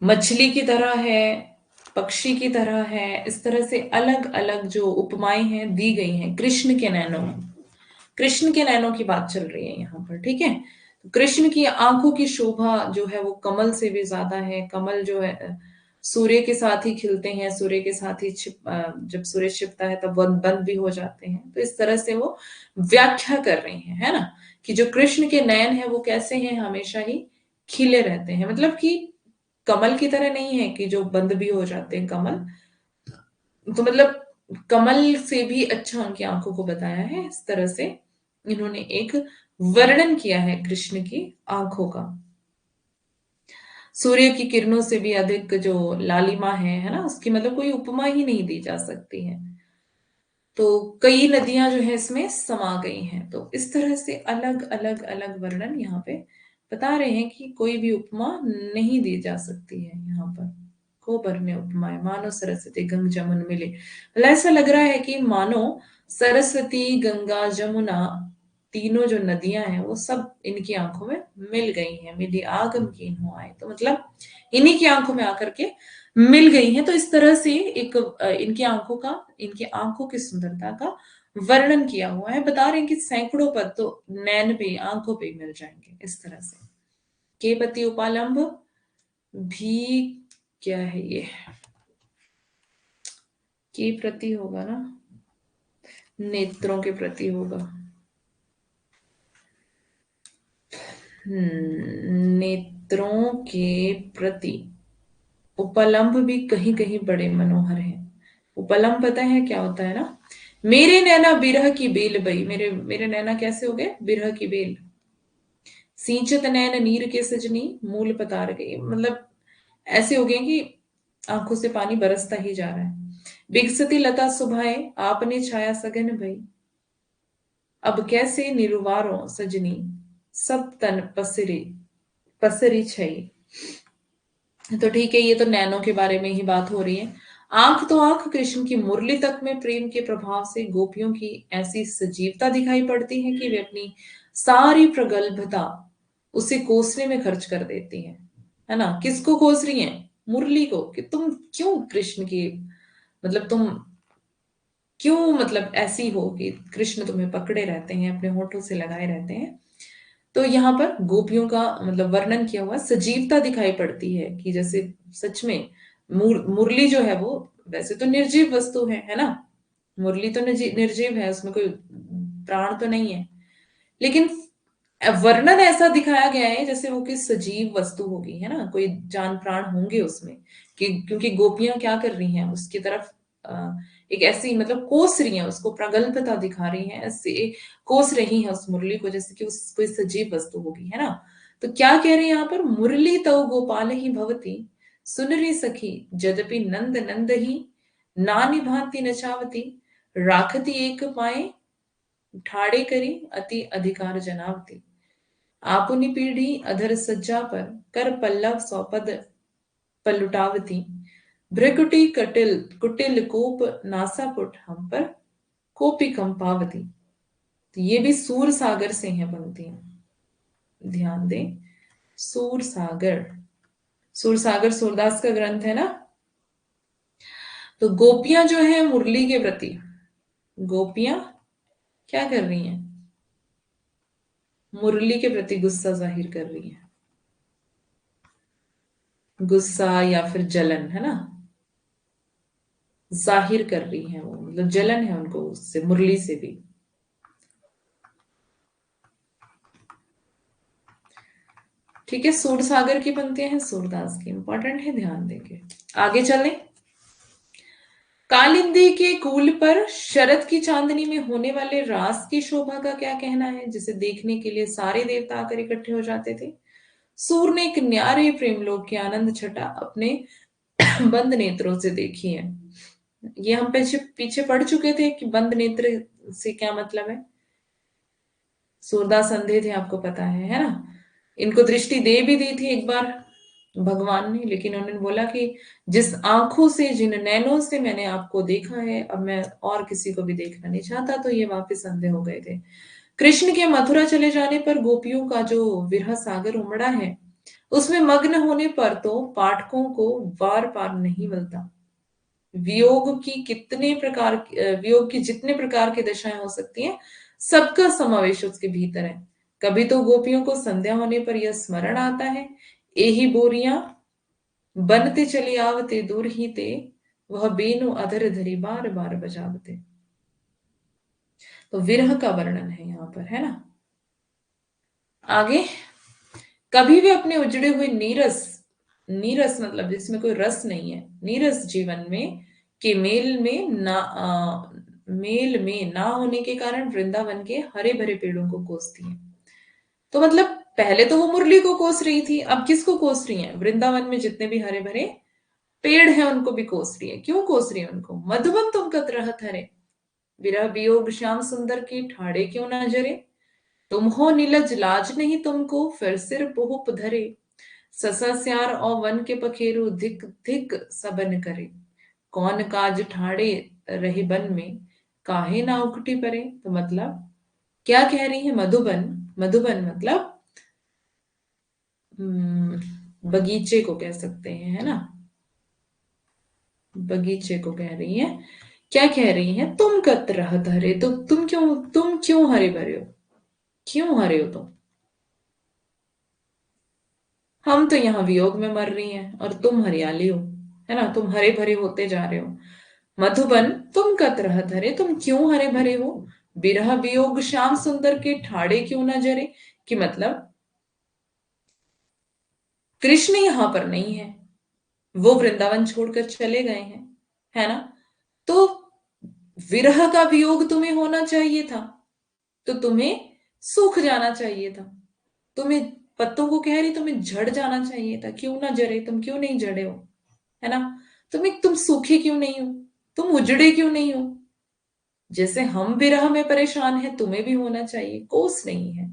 मछली की तरह है, पक्षी की तरह है, इस तरह से अलग अलग जो उपमाएं हैं दी गई हैं कृष्ण के नैनों में। कृष्ण के नैनों की बात चल रही है यहाँ पर, ठीक है। तो कृष्ण की आंखों की शोभा जो है वो कमल से भी ज्यादा है। कमल जो है सूर्य के साथ ही खिलते हैं, सूर्य के साथ ही जब सूर्य छिपता है तब बंद बंद भी हो जाते हैं। तो इस तरह से वो व्याख्या कर रही है ना, कि जो कृष्ण के नयन है वो कैसे हैं, हमेशा ही खिले रहते हैं। मतलब कि कमल की तरह नहीं है कि जो बंद भी हो जाते हैं कमल। तो मतलब कमल से भी अच्छा उनकी आंखों को बताया है। इस तरह से इन्होंने एक वर्णन किया है कृष्ण की आंखों का। सूर्य की किरणों से भी अधिक जो लालिमा है ना, उसकी मतलब कोई उपमा ही नहीं दी जा सकती है। तो कई नदियां जो है इसमें समा गई हैं। तो इस तरह से अलग अलग अलग वर्णन यहाँ पे बता रहे हैं कि कोई भी उपमा नहीं दी जा सकती है यहाँ पर। को बरने उपमाएं मानो सरस्वती गंग जमुन मिले। मतलब ऐसा लग रहा है कि मानो सरस्वती गंगा जमुना तीनों जो नदियां हैं वो सब इनकी आंखों में मिल गई हैं। मिली आगम की इन्हों आए, तो मतलब इन्हीं की आंखों में आकर के मिल गई हैं। तो इस तरह से एक इनकी आंखों का, इनकी आंखों की सुंदरता का वर्णन किया हुआ है। बता रहे हैं कि सैकड़ों पद तो नैन पे, आंखों पे मिल जाएंगे इस तरह से। के पति उपालंब भी क्या है ये, के प्रति होगा ना, नेत्रों के प्रति होगा। नेत्रों के प्रति उपलम्भ भी कहीं कहीं बड़े मनोहर हैं। उपलम्भ पता है क्या होता है ना, मेरे नैना बिरह की बेल बई। मेरे मेरे नैना कैसे हो गए, बिरह की बेल। सींचत नैन नीर के सजनी मूल पतार गई। मतलब ऐसे हो गए कि आंखों से पानी बरसता ही जा रहा है। बिकसती लता सुभाए आपने छाया सघन भई। अब कैसे निरुवारों सजनी सब तन पसरी पसरी छई। तो ठीक है, ये तो नैनों के बारे में ही बात हो रही है। आंख तो आंख कृष्ण की मुरली तक में प्रेम के प्रभाव से गोपियों की ऐसी सजीवता दिखाई पड़ती है कि वे अपनी सारी प्रगल्भता उसे कोसने में खर्च कर देती हैं। है ना, किसको कोस रही हैं, मुरली को, कि तुम क्यों कृष्ण की, मतलब तुम क्यों, मतलब ऐसी हो कि कृष्ण तुम्हें पकड़े रहते हैं, अपने होठों से लगाए रहते हैं। तो यहाँ पर गोपियों का मतलब वर्णन किया हुआ, सजीवता दिखाई पड़ती है कि जैसे सच में मुरली जो है वो वैसे तो निर्जीव वस्तु है ना। मुरली तो निर्जीव है, उसमें कोई प्राण तो नहीं है, लेकिन वर्णन ऐसा दिखाया गया है जैसे वो किस सजीव वस्तु होगी, है ना, कोई जान प्राण होंगे उसमें। कि क्योंकि गोपियां क्या कर रही हैं उसकी तरफ, एक ऐसी मतलब कोस रही हैं उसको, प्रगल्भता दिखा रही हैं, ऐसे कोस रही हैं उस मुरली को जैसे कि उस कोई सजीव वस्तु होगी, है ना। तो क्या कह रहे हैं यहाँ पर, मुरली तो गोपाल ही भवती सुन रे सखी यद्यपि नंद नंद ही नानी भांति नचावती राखती एक पाए ठाड़े करी अति अधिकार जनावती। आपुनि पीढ़ी अधर सज्जा पर कर पल्लव सौपद पलुटावती भ्रिकुटी कटिल कुटिल कोप नासापुट हम पर कोपी कंपावती। तो ये भी सूर सागर से हैं पंक्तियां, ध्यान दें। सूर सागर, सूर सागर सूरदास का ग्रंथ है ना। तो गोपियां जो है मुरली के प्रति, गोपियां क्या कर रही हैं, मुरली के प्रति गुस्सा जाहिर कर रही हैं। गुस्सा या फिर जलन, है ना, जाहिर कर रही हैं वो, मतलब जलन है उनको उससे, मुरली से भी। ठीक है, सूरसागर की पंक्तियां हैं सूरदास की, इंपॉर्टेंट है, ध्यान देंगे। आगे चलें। कालिंदी के कूल पर शरद की चांदनी में होने वाले रास की शोभा का क्या कहना है, जिसे देखने के लिए सारे देवता आकर इकट्ठे हो जाते थे। सूर ने एक न्यारे प्रेमलोक की आनंद छटा अपने बंद नेत्रों से देखी है। ये हम पीछे पीछे पढ़ चुके थे कि बंद नेत्र से क्या मतलब है। सूरदास अंधे थे, आपको पता है ना। इनको दृष्टि दे भी दी थी एक बार भगवान ने, लेकिन उन्होंने बोला कि जिस आंखों से, जिन नैनों से मैंने आपको देखा है, अब मैं और किसी को भी देखना नहीं चाहता। तो ये वापस अंधे हो गए थे। कृष्ण के मथुरा चले जाने पर गोपियों का जो विरह सागर उमड़ा है, उसमें मग्न होने पर तो पाठकों को वार पार नहीं मिलता। वियोग की जितने प्रकार की दशाएं हो सकती हैं, सबका समावेश उसके भीतर है। कभी तो गोपियों को संध्या होने पर यह स्मरण आता है, एही बोरियां बनते चली आवते दूर ही ते, वह बेनु अधर धरी बार बार बजावते। तो विरह का वर्णन है यहाँ पर, है ना। आगे, कभी भी अपने उजड़े हुए नीरस, नीरस मतलब जिसमें कोई रस नहीं है, नीरस जीवन में के मेल में ना होने के कारण वृंदावन के हरे भरे पेड़ों को कोसती है। तो मतलब पहले तो वो मुरली को कोस रही थी, अब किसको कोस रही है? वृंदावन में जितने भी हरे भरे पेड़ हैं उनको भी कोस रही है। क्यों कोस रही है उनको? मधुबन तुम कत रहत हरे, विरह वियोग श्याम सुंदर के ठाड़े क्यों न जरे, तुम हो नीलज लाज नहीं तुमको, फिर सिर बहुप धरे, ससा स्यार और वन के पखेरु धिक धिक सबन करे, कौन काज ठाड़े रहे बन में, काहे ना उकटी परे। तो मतलब क्या कह रही है? मधुबन, मधुबन मतलब बगीचे को कह सकते हैं, है ना। बगीचे को कह रही है। क्या कह रही है? तुम कत रहत हरे, तो तुम क्यों हरे भरे हो? क्यों हरे हो तुम? हम तो यहाँ वियोग में मर रही हैं और तुम हरियाली हो, है ना, तुम हरे भरे होते जा रहे हो। मधुबन तुम कत रहत हरे, तुम क्यों हरे भरे हो, बिरह वियोग श्याम सुंदर के ठाड़े क्यों न जरे। कि मतलब कृष्ण यहाँ पर नहीं है, वो वृंदावन छोड़कर चले गए हैं, है ना। तो विरह का वियोग तुम्हें होना चाहिए था, तो तुम्हें सूख जाना चाहिए था। तुम्हें पत्तों को कह रही, तुम्हें झड़ जाना चाहिए था। क्यों ना जरे, तुम क्यों नहीं जड़े हो, है ना। तुम सूखे क्यों नहीं हो, तुम उजड़े क्यों नहीं हो। जैसे हम विरह में परेशान हैं, तुम्हें भी होना चाहिए, कोस नहीं है।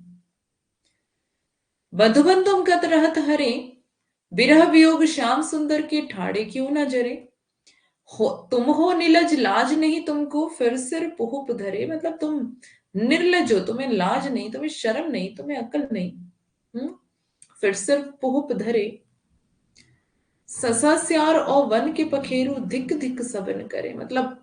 मधुबन तुम कत रहत हरे, विरह वियोग श्याम सुंदर के ठाड़े क्यों ना जरे, तुम हो नीलज लाज नहीं तुमको, फिर सिर पुहुप धरे। मतलब तुम निर्लज हो, तुम्हें लाज नहीं, तुम्हें शर्म नहीं, तुम्हें अक्ल नहीं। हम्म फिर सिर पुहुप धरे, ससा स्यार और वन के पखेरु धिक धिक सबन करे। मतलब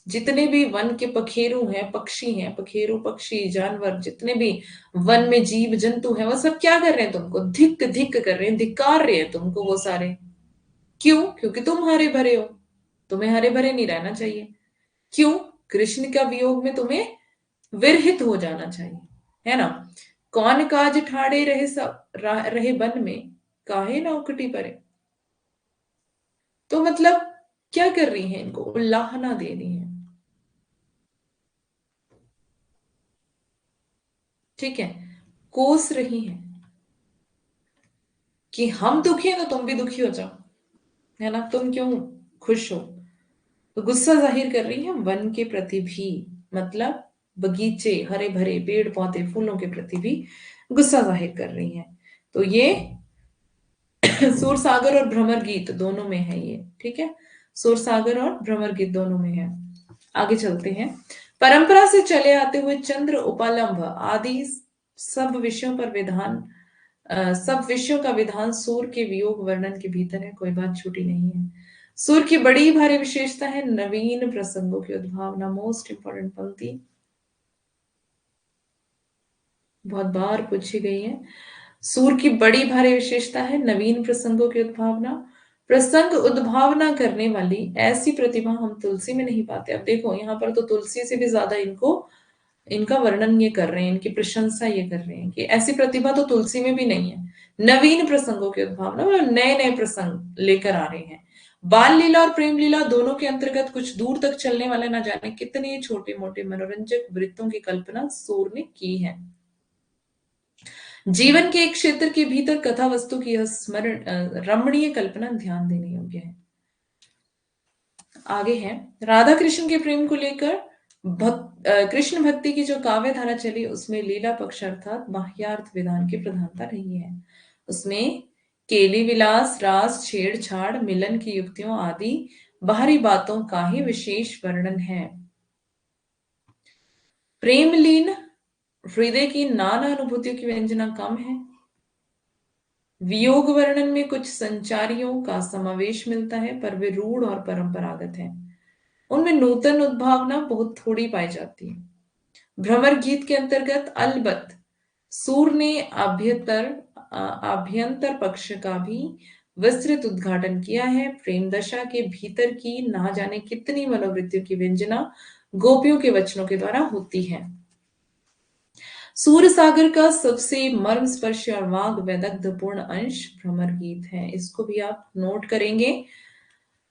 जितने भी वन के पखेरु हैं, पक्षी हैं, पखेरु पक्षी जानवर, जितने भी वन में जीव जंतु हैं, वो सब क्या कर रहे हैं? तुमको धिक धिक कर रहे हैं, धिक्कार रहे हैं तुमको वो सारे। क्यों? क्योंकि तुम हरे भरे हो, तुम्हें हरे भरे नहीं रहना चाहिए। क्यों? कृष्ण का वियोग में तुम्हें विरहित हो जाना चाहिए, है ना। कौन काज ठाड़े रहे रहे बन में, काहे ना उकटी परे। तो मतलब क्या कर रही हैं? इनको उल्लाहना दे रही हैं, ठीक है, कोस रही हैं कि हम दुखी हैं तो तुम भी दुखी हो जाओ, है ना, तुम क्यों खुश हो। तो गुस्सा जाहिर कर रही है वन के प्रति भी, मतलब बगीचे, हरे भरे पेड़ पौधे फूलों के प्रति भी गुस्सा जाहिर कर रही है। तो ये सूर सागर और भ्रमर गीत दोनों में है ये, ठीक है। सूर सागर और भ्रमर गीत दोनों में है। आगे चलते हैं। परंपरा से चले आते हुए चंद्र उपालंभ आदि सब विषयों पर विधान, सब विषयों का विधान सूर के वियोग वर्णन के भीतर है, कोई बात छूटी नहीं है। सूर की बड़ी भारी विशेषता है नवीन प्रसंगों की उद्भावना। मोस्ट इंपॉर्टेंट पंक्ति, बहुत बार पूछी गई है। सूर की बड़ी भारी विशेषता है नवीन प्रसंगों की उद्भावना। प्रसंग उद्भावना करने वाली ऐसी प्रतिभा हम तुलसी में नहीं पाते। अब देखो यहाँ पर तो तुलसी से भी ज्यादा इनको, इनका वर्णन ये कर रहे हैं, इनकी प्रशंसा ये कर रहे हैं कि ऐसी प्रतिभा तो तुलसी में भी नहीं है। नवीन प्रसंगों की उद्भावना मतलब नए नए प्रसंग लेकर आ रहे हैं। बाल लीला और प्रेम लीला दोनों के अंतर्गत कुछ दूर तक चलने वाले ना जाने कितने छोटे मोटे मनोरंजक वृत्तों की कल्पना सूर ने की है। जीवन के एक क्षेत्र के भीतर कथा वस्तु की यह स्मरण रमणीय कल्पना ध्यान देने योग्य है। आगे है, राधा कृष्ण के प्रेम को लेकर कृष्ण भक्ति की जो काव्य धारा चली उसमें लीला पक्ष अर्थात बाह्यार्थ विधान की प्रधानता रही है। उसमें केली विलास, रास, छेड़छाड़, मिलन की युक्तियों आदि बाहरी बातों का ही विशेष वर्णन है। प्रेमलीन हृदय की नाना अनुभूतियों की व्यंजना कम है। वियोग वर्णन में कुछ संचारियों का समावेश मिलता है पर वे रूढ़ और परंपरागत हैं। उनमें नूतन उद्भावना बहुत थोड़ी पाई जाती है। भ्रमर गीत के अंतर्गत अलबत्त सूर ने आभ्यंतर पक्ष का भी विस्तृत उद्घाटन किया है। प्रेम दशा के भीतर की ना जाने कितनी मनोवृत्तियों की व्यंजना गोपियों के वचनों के द्वारा होती है। सूर सागर का सबसे मर्म स्पर्शी और वाग वेदग्ध पूर्ण अंश भ्रमर गीत है। इसको भी आप नोट करेंगे।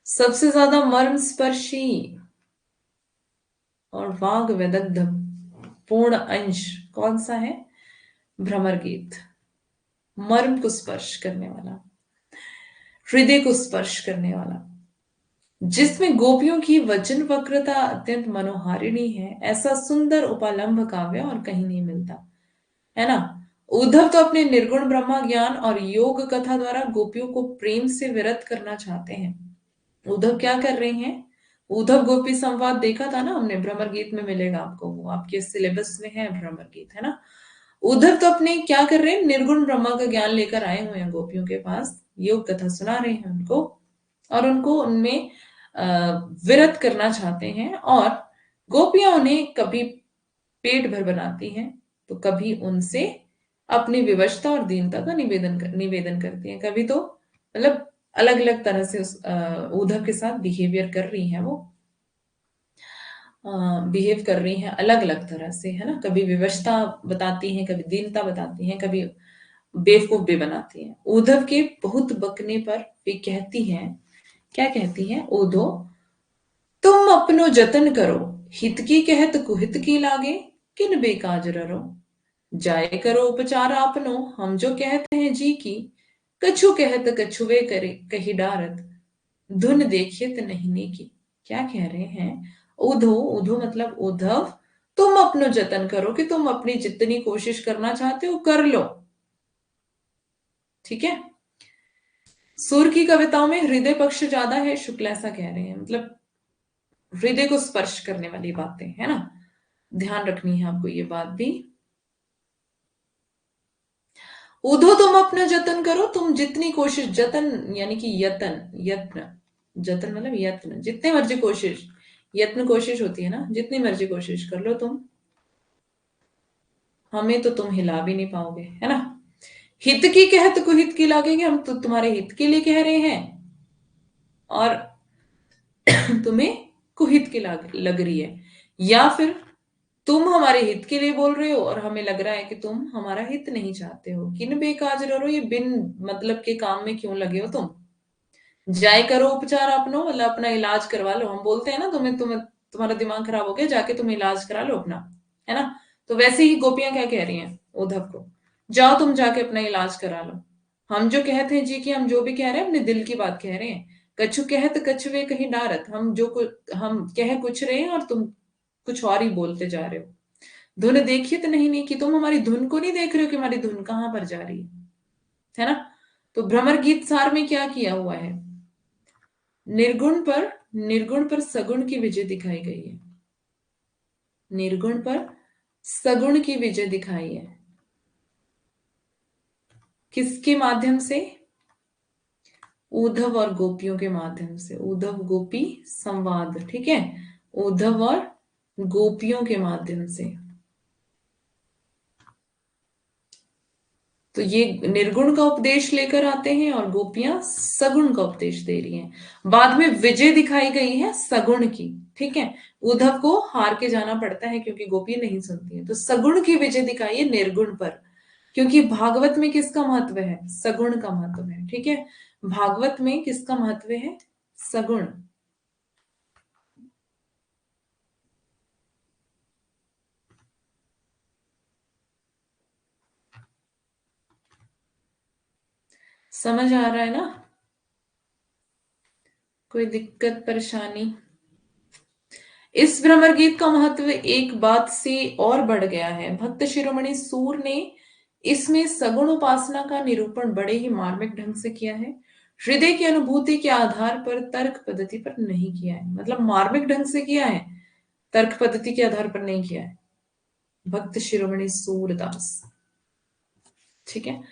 सबसे ज्यादा मर्म स्पर्शी और वाग वेदग्ध पूर्ण अंश कौन सा है? भ्रमर गीत। मर्म को स्पर्श करने वाला, हृदय को स्पर्श करने वाला, जिसमें गोपियों की वचन वक्रता अत्यंत मनोहारिणी है। ऐसा सुंदर उपालंब काव्य और कहीं नहीं मिलता, है ना। उद्धव तो अपने निर्गुण ब्रह्मा ज्ञान और योग कथा द्वारा गोपियों को प्रेम से विरत करना चाहते हैं। उद्धव क्या कर रहे हैं? उद्धव गोपी संवाद देखा था ना हमने, भ्रमर गीत में मिलेगा आपको, वो आपके सिलेबस में है भ्रमर गीत, है ना। उद्धव तो अपने क्या कर रहे हैं? निर्गुण ब्रह्मा का ज्ञान लेकर आए हुए हैं गोपियों के पास, योग कथा सुना रहे हैं उनको, और उनको उनमें विरत करना चाहते हैं। और गोपियां उन्हें कभी पेट भर बनाती हैं तो कभी उनसे अपनी विवशता और दीनता का निवेदन करती हैं। कभी तो मतलब अलग अलग तरह से उस उद्धव के साथ बिहेवियर कर रही हैं, वो बिहेव कर रही हैं अलग अलग तरह से, है ना। कभी विवशता बताती हैं, कभी दीनता बताती हैं, कभी बेवकूफ भी बनाती हैं। उद्धव के बहुत बकने पर वे कहती हैं, क्या कहती हैं? ओधो तुम अपनो जतन करो, हित की कहत कुहित की लागे, किन बेकाज ररो। जाय करो उपचार आपनो, हम जो कहते हैं जी की, कछु कहत कछुवे करे कही डारत, धुन देखियत नहीं नेकी। क्या कह रहे हैं? उधो, उधो मतलब उद्धव, तुम अपनो जतन करो, कि तुम अपनी जितनी कोशिश करना चाहते हो कर लो, ठीक है। सुर की कविताओं में हृदय पक्ष ज्यादा है, शुक्ल ऐसा कह रहे हैं, मतलब हृदय को स्पर्श करने वाली बातें, है ना। ध्यान रखनी है आपको ये बात भी। उधो तुम अपना जतन करो, तुम जितनी कोशिश, जतन यानी कि यत्न, यत्न, जतन मतलब यत्न, जितने मर्जी कोशिश, यत्न कोशिश होती है ना, जितनी मर्जी कोशिश कर लो तुम, हमें तो तुम हिला भी नहीं पाओगे, है ना। हित की कहत कुहित की लागेंगे, हम तो तुम्हारे हित के लिए कह रहे हैं और तुम्हें कुहित की लग रही है, या फिर तुम हमारे हित के लिए बोल रहे हो और हमें लग रहा है कि तुम हमारा हित नहीं चाहते हो। किन बेकाज रहो, ये बिन मतलब के काम में क्यों लगे हो तुम। जाय करो उपचार अपनो, मतलब अपना इलाज करवा लो। हम बोलते हैं ना, तुम्हें तुम्हारा दिमाग खराब हो गया, जाके तुम इलाज करा लो अपना, है ना। तो वैसे ही गोपियां क्या कह रही हैं उद्धव को? जाओ तुम जाके अपना इलाज करा लो। हम जो कहते हैं जी कि हम जो भी कह रहे हैं अपने दिल की बात कह रहे हैं। कछु कहत कछुवे कहीं डारत, हम कह कुछ रहे हैं और तुम कुछ और ही बोलते जा रहे हो। धुन देखिए तो नहीं कि तुम हमारी धुन को नहीं देख रहे हो कि हमारी धुन कहाँ पर जा रही है ना। तो भ्रमर गीत सार में क्या किया हुआ है? निर्गुण पर सगुण की विजय दिखाई गई है। निर्गुण पर सगुण की विजय दिखाई है। किसके माध्यम से? उद्धव और गोपियों के माध्यम से। उद्धव गोपी संवाद, ठीक है, उद्धव और गोपियों के माध्यम से। तो ये निर्गुण का उपदेश लेकर आते हैं और गोपियां सगुण का उपदेश दे रही हैं। बाद में विजय दिखाई गई है सगुण की, ठीक है। उद्धव को हार के जाना पड़ता है क्योंकि गोपी नहीं सुनती है, तो सगुण की विजय दिखाई है निर्गुण पर। क्योंकि भागवत में किसका महत्व है? सगुण का महत्व है, ठीक है। भागवत में किसका महत्व है? सगुण। समझ आ रहा है ना? कोई दिक्कत परेशानी? इस भ्रमर गीत का महत्व एक बात से और बढ़ गया है। भक्त शिरोमणि सूर ने इसमें सगुण उपासना का निरूपण बड़े ही मार्मिक ढंग से किया है। हृदय की अनुभूति के आधार पर, तर्क पद्धति पर नहीं किया है। मतलब मार्मिक ढंग से किया है, तर्क पद्धति के आधार पर नहीं किया है। भक्त शिरोमणि सूरदास, ठीक है।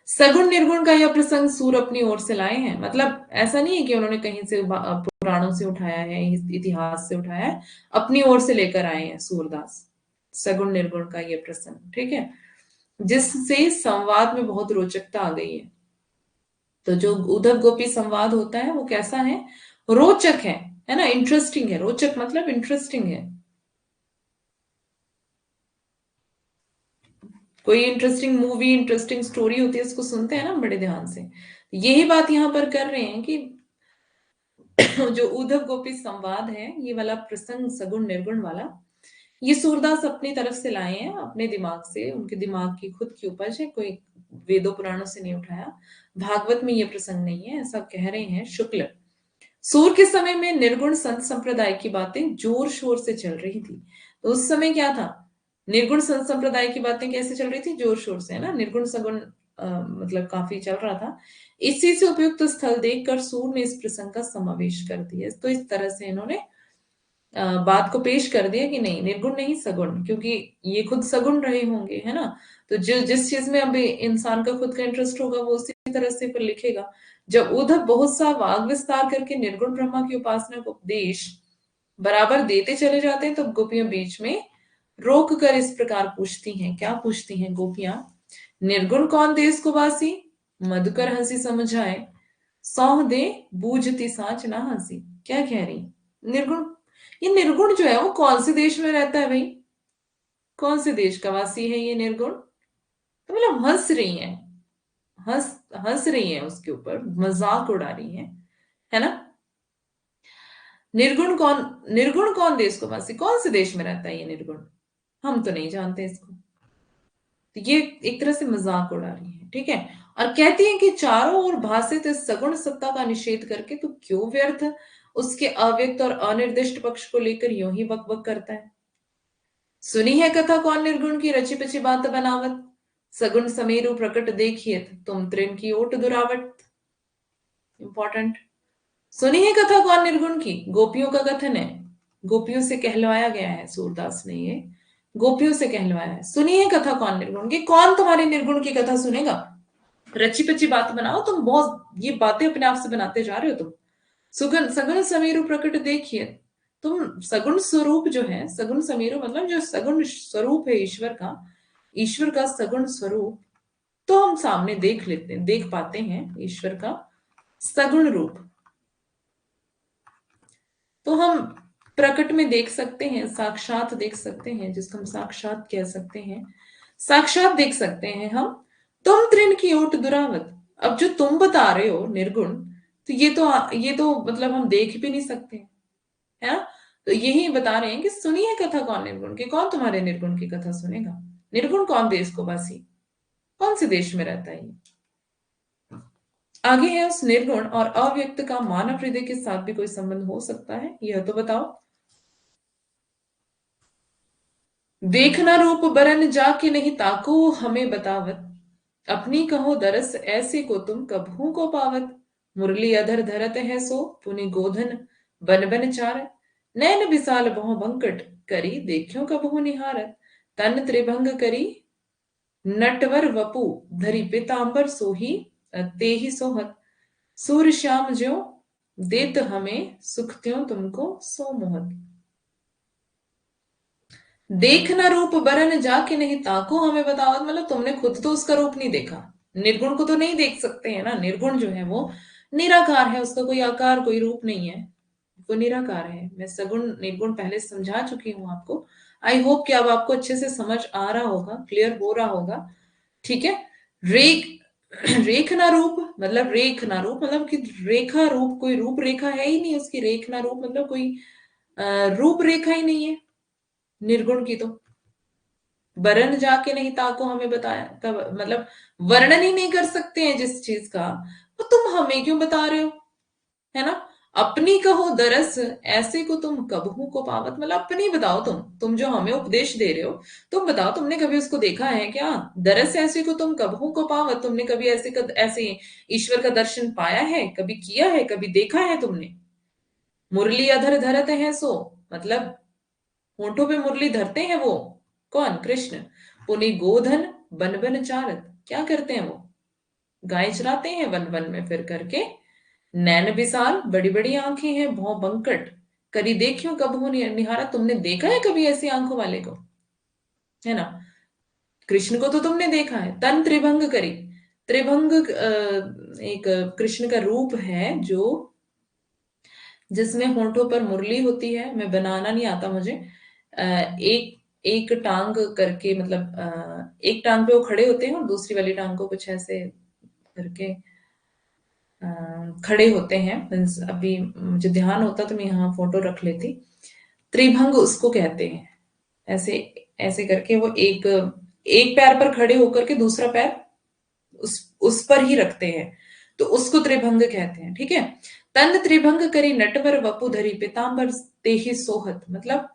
सगुण निर्गुण का यह प्रसंग सूर अपनी ओर से लाए हैं। मतलब ऐसा नहीं है कि उन्होंने कहीं से पुराणों से उठाया है, इतिहास से उठाया है, अपनी ओर से लेकर आए हैं सूरदास। सगुण निर्गुण का ये प्रसंग, ठीक है, जिससे संवाद में बहुत रोचकता आ गई है। तो जो उद्धव गोपी संवाद होता है वो कैसा है, रोचक है ना, इंटरेस्टिंग है, रोचक मतलब इंटरेस्टिंग है। कोई इंटरेस्टिंग मूवी, इंटरेस्टिंग स्टोरी होती है, उसको सुनते हैं ना बड़े ध्यान से। यही बात यहाँ पर कर रहे हैं कि जो उद्धव गोपी संवाद है, ये वाला प्रसंग सगुण निर्गुण वाला, ये सूरदास अपनी तरफ से लाए हैं, अपने दिमाग से, उनके दिमाग की खुद की उपज है, कोई वेदों पुराणों से नहीं उठाया। भागवत में ये प्रसंग नहीं है, ऐसा कह रहे हैं शुक्ल। सूर के समय में निर्गुण संत संप्रदाय की बातें जोर शोर से चल रही थी। तो उस समय क्या था, निर्गुण संत संप्रदाय की बातें कैसे चल रही थी, जोर शोर से, है ना, निर्गुण सगुण मतलब काफी चल रहा था। इसी से उपयुक्त स्थल देखकर सूर ने इस प्रसंग का समावेश कर दिया। तो इस तरह से इन्होंने बात को पेश कर दिया कि नहीं, निर्गुण नहीं सगुण, क्योंकि ये खुद सगुण रहे होंगे, है ना। तो जो जिस चीज में अभी इंसान का खुद का इंटरेस्ट होगा वो उसी तरह से फिर लिखेगा। जब उद्धव बहुत सा वाग विस्तार करके निर्गुण ब्रह्मा की उपासना को उपदेश बराबर देते चले जाते हैं, तब गोपियां बीच में रोक कर इस प्रकार पूछती हैं। क्या पूछती हैं गोपियां, निर्गुण कौन देश को वासी, मधुकर हंसी समझाए, सौह दे बूझती साँच ना हंसी। क्या कह रही, निर्गुण, ये निर्गुण जो है वो कौन से देश में रहता है भाई, कौन से देश का वासी है ये निर्गुण। तो मतलब हंस रही है, हंस हंस रही है, उसके ऊपर मजाक उड़ा रही है ना। निर्गुण कौन देश को वासी, कौन से देश में रहता है ये निर्गुण, हम तो नहीं जानते इसको। तो ये एक तरह से मजाक उड़ा रही है, ठीक है। और कहती है कि चारों ओर भाषित इस सगुण सत्ता का निषेध करके तो क्यों व्यर्थ उसके अव्यक्त और अनिर्दिष्ट पक्ष को लेकर यूं ही बकबक करता है। सुनी है कथा कौन निर्गुण की, रची पची बात बनावत, सगुण समेरु प्रकट देखिए तुम त्रिन की ओट दुरावट। इंपॉर्टेंट, सुनी है कथा कौन निर्गुण की, गोपियों का कथन है, गोपियों से कहलवाया गया है, सूरदास ने ये गोपियों से कहलवाया है। सुनी है कथा कौन निर्गुण की, कौन तुम्हारे निर्गुण की कथा सुनेगा, रची पची बात बनाओ, तुम बहुत ये बातें अपने आप से बनाते जा रहे हो तुम। सुगन सगुन समीरु प्रकट देखिए, तुम सगुण स्वरूप जो है, सगुण समीरु मतलब जो सगुण स्वरूप है ईश्वर का, ईश्वर का सगुण स्वरूप तो हम सामने देख लेते हैं, देख पाते हैं ईश्वर का सगुण रूप, तो हम प्रकट में देख सकते हैं, साक्षात देख सकते हैं, जिसको हम साक्षात कह सकते हैं, साक्षात देख सकते हैं हम। तुम त्रिन की ओट दुरावत, अब जो तुम बता रहे हो निर्गुण, तो ये तो मतलब हम देख भी नहीं सकते, है ना। तो यही बता रहे हैं कि सुनिए कथा कौन निर्गुण की, कौन तुम्हारे निर्गुण की कथा सुनेगा, निर्गुण कौन देश को वासी, कौन से देश में रहता है ये। आगे है, उस निर्गुण और अव्यक्त का मानव हृदय के साथ भी कोई संबंध हो सकता है, यह तो बताओ। देखना रूप बरन जाके नहीं ताको हमें बतावत, अपनी कहो दरस ऐसे को तुम कभू को पावत, मुरली अधर धरत है सो पुनि गोधन बन बन चारत, नैन विशाल बहु बंकट करी देखियो कबहु निहारत, तन त्रिभंग करी नटवर वपु धरी पीतांबर सोही तेहि सोहत, सूर्य श्याम ज्यो देत हमें सुख त्यों तुमको सो मोहत। देखना रूप बरन जाके नहीं ताको हमें बताओ, मतलब तुमने खुद तो उसका रूप नहीं देखा, निर्गुण को तो नहीं देख सकते हैं ना, निर्गुण जो है वो निराकार है, उसका कोई आकार कोई रूप नहीं है, वो निराकार है। मैं सगुण निर्गुण पहले समझा चुकी हूं आपको, आई होप कि अब आपको अच्छे से समझ आ रहा होगा, क्लियर हो रहा होगा, ठीक है। रेख रेखना रूप मतलब रेखना रूप मतलब कि रेखा रूप, कोई रूप रेखा है ही नहीं उसकी, रेखना रूप मतलब कोई रूप रेखा ही नहीं है निर्गुण की। तो वर्ण जाके नहीं ताको हमें बताया तब मतलब वर्णन ही नहीं कर सकते हैं जिस चीज का, तो तुम हमें क्यों बता रहे हो, है ना। अपनी कहो दरस ऐसे को तुम कबहू को पावत, मतलब अपनी बताओ, तुम जो हमें उपदेश दे रहे हो, तुम बताओ तुमने कभी उसको देखा है क्या, दरस ऐसे को तुम कबहू को पावत, तुमने कभी ऐसे ईश्वर का दर्शन पाया है, कभी किया है, कभी देखा है तुमने। मुरली अधर धरत है सो मतलब होठों पे मुरली धरते हैं वो, कौन, कृष्ण। पुनि गोधन बन बन चारत, क्या करते हैं वो, गाय चराते हैं वन वन में फिर करके। नैन विशाल बड़ी बड़ी आंखें हैं, भौ बंकट करी देखियो कब हो निहारा, तुमने देखा है कभी ऐसी आंखों वाले को, है ना। कृष्ण को तो तुमने देखा है, तन त्रिभंग करी। त्रिभंग एक कृष्ण का रूप है जो, जिसमें होंठों पर मुरली होती है। मैं बनाना नहीं आता मुझे। एक एक टांग करके, मतलब एक टांग पे वो खड़े होते हैं और दूसरी वाली टांग को कुछ ऐसे करके अ, खड़े होते हैं। मीन्स अभी मुझे ध्यान होता तो मैं यहाँ फोटो रख लेती। त्रिभंग उसको कहते हैं। ऐसे ऐसे करके वो एक एक पैर पर खड़े होकर के दूसरा पैर उस पर ही रखते हैं, तो उसको त्रिभंग कहते हैं। ठीक है। तन त्रिभंग करी नटवर वपु धरी पीताम्बर तेहि सोहत, मतलब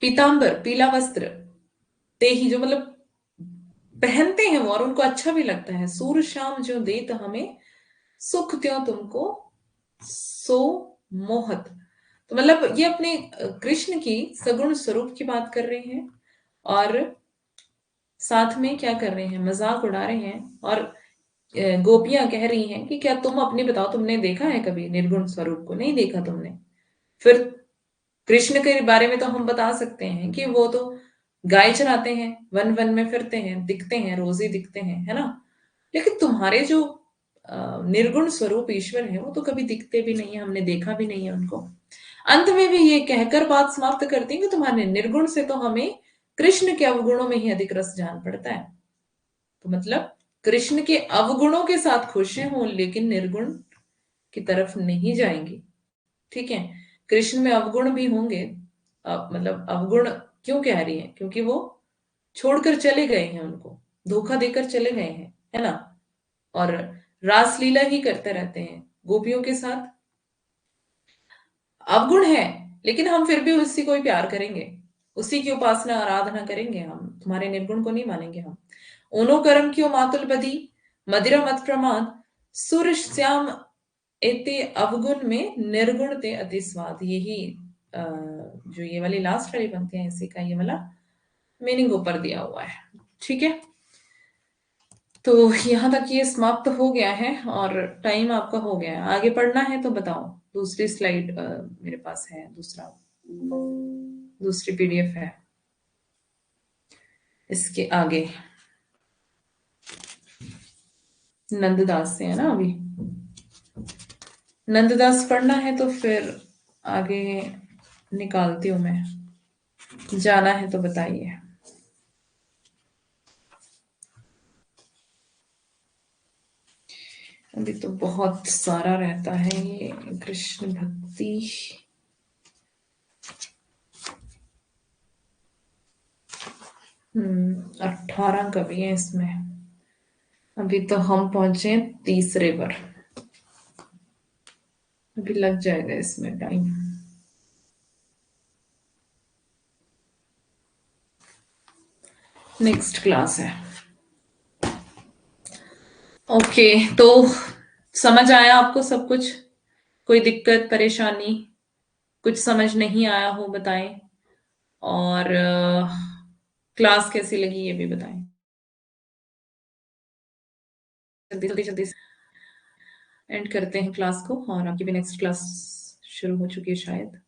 पीताम्बर पीला वस्त्र, तेहि जो मतलब पहनते हैं वो, और उनको अच्छा भी लगता है। सूर श्याम जो देत हमें सुख त्यों तुमको सो मोहत। तो मतलब ये अपने कृष्ण की सगुण स्वरूप की बात कर रहे हैं, और साथ में क्या कर रहे हैं, मजाक उड़ा रहे हैं। और गोपियां कह रही हैं कि क्या तुम अपनी बताओ, तुमने देखा है कभी निर्गुण स्वरूप को? नहीं देखा तुमने। फिर कृष्ण के बारे में तो हम बता सकते हैं कि वो तो गाय चराते हैं, वन वन में फिरते हैं, दिखते हैं, रोज ही दिखते हैं, है ना। लेकिन तुम्हारे जो निर्गुण स्वरूप ईश्वर है वो तो कभी दिखते भी नहीं है, हमने देखा भी नहीं है उनको। अंत में भी ये कहकर बात समाप्त करती है कि तुम्हारे निर्गुण से तो हमें कृष्ण के अवगुणों में ही अधिक रस जान पड़ता है। तो मतलब कृष्ण के अवगुणों के साथ खुश हैं वो, लेकिन निर्गुण की तरफ नहीं जाएंगे। ठीक है। कृष्ण में अवगुण भी होंगे। मतलब अवगुण क्यों कह रही है, क्योंकि वो छोड़कर चले गए हैं, उनको धोखा देकर चले गए हैं, है ना। और रासलीला ही करते रहते हैं गोपियों के साथ। अवगुण है, लेकिन हम फिर भी उसी को ही प्यार करेंगे, उसी की उपासना आराधना करेंगे। हम तुम्हारे निर्गुण को नहीं मानेंगे हम। ऊनो कर्म क्यों मातुल बदी, मदिरा मत प्रमाद, सुर श्याम एते अवगुण में निर्गुण ते अति स्वाद। यही जो ये वाली लास्ट वाली पंक्ति है, इसी का ये वाला मीनिंग ऊपर दिया हुआ है। ठीक है। तो यहाँ तक ये समाप्त हो गया है, और टाइम आपका हो गया है। आगे पढ़ना है तो बताओ। दूसरी स्लाइड मेरे पास है, दूसरी पीडीएफ है इसके आगे। नंददास से है ना अभी। नंददास पढ़ना है तो फिर आगे निकालती हूँ मैं। जाना है तो बताइए। अभी तो बहुत सारा रहता है ये कृष्ण भक्ति। 18 कवि है इसमें। अभी तो हम पहुंचे तीसरे पर। अभी लग जाएगा इसमें टाइम। नेक्स्ट क्लास है। ओके। तो समझ आया आपको सब कुछ? कोई दिक्कत परेशानी, कुछ समझ नहीं आया हो बताएं। और क्लास कैसी लगी ये भी बताएं। जल्दी जल्दी जल्दी एंड करते हैं क्लास को, और आपकी भी नेक्स्ट क्लास शुरू हो चुकी है शायद।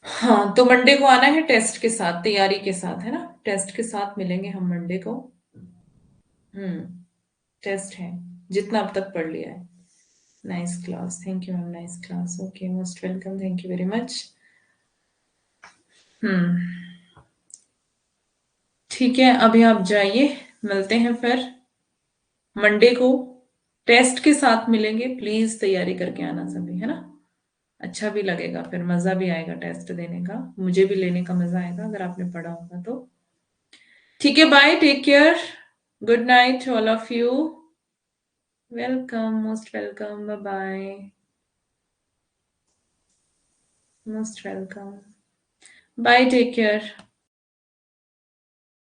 हाँ, तो मंडे को आना है टेस्ट के साथ, तैयारी के साथ, है ना। टेस्ट के साथ मिलेंगे हम मंडे को। हम्म। टेस्ट है, जितना अब तक पढ़ लिया है। Nice class, thank you ma'am, nice class, okay, most welcome, thank you very much. Hmm. ठीक है, अभी आप जाइए, मिलते हैं फिर मंडे को। टेस्ट के साथ मिलेंगे, प्लीज तैयारी करके आना सभी, है ना। अच्छा भी लगेगा, फिर मजा भी आएगा टेस्ट देने का, मुझे भी लेने का मजा आएगा अगर आपने पढ़ा होगा तो। ठीक है, bye, take care, good night all of you. Welcome, most welcome, bye bye, most welcome, bye, take care.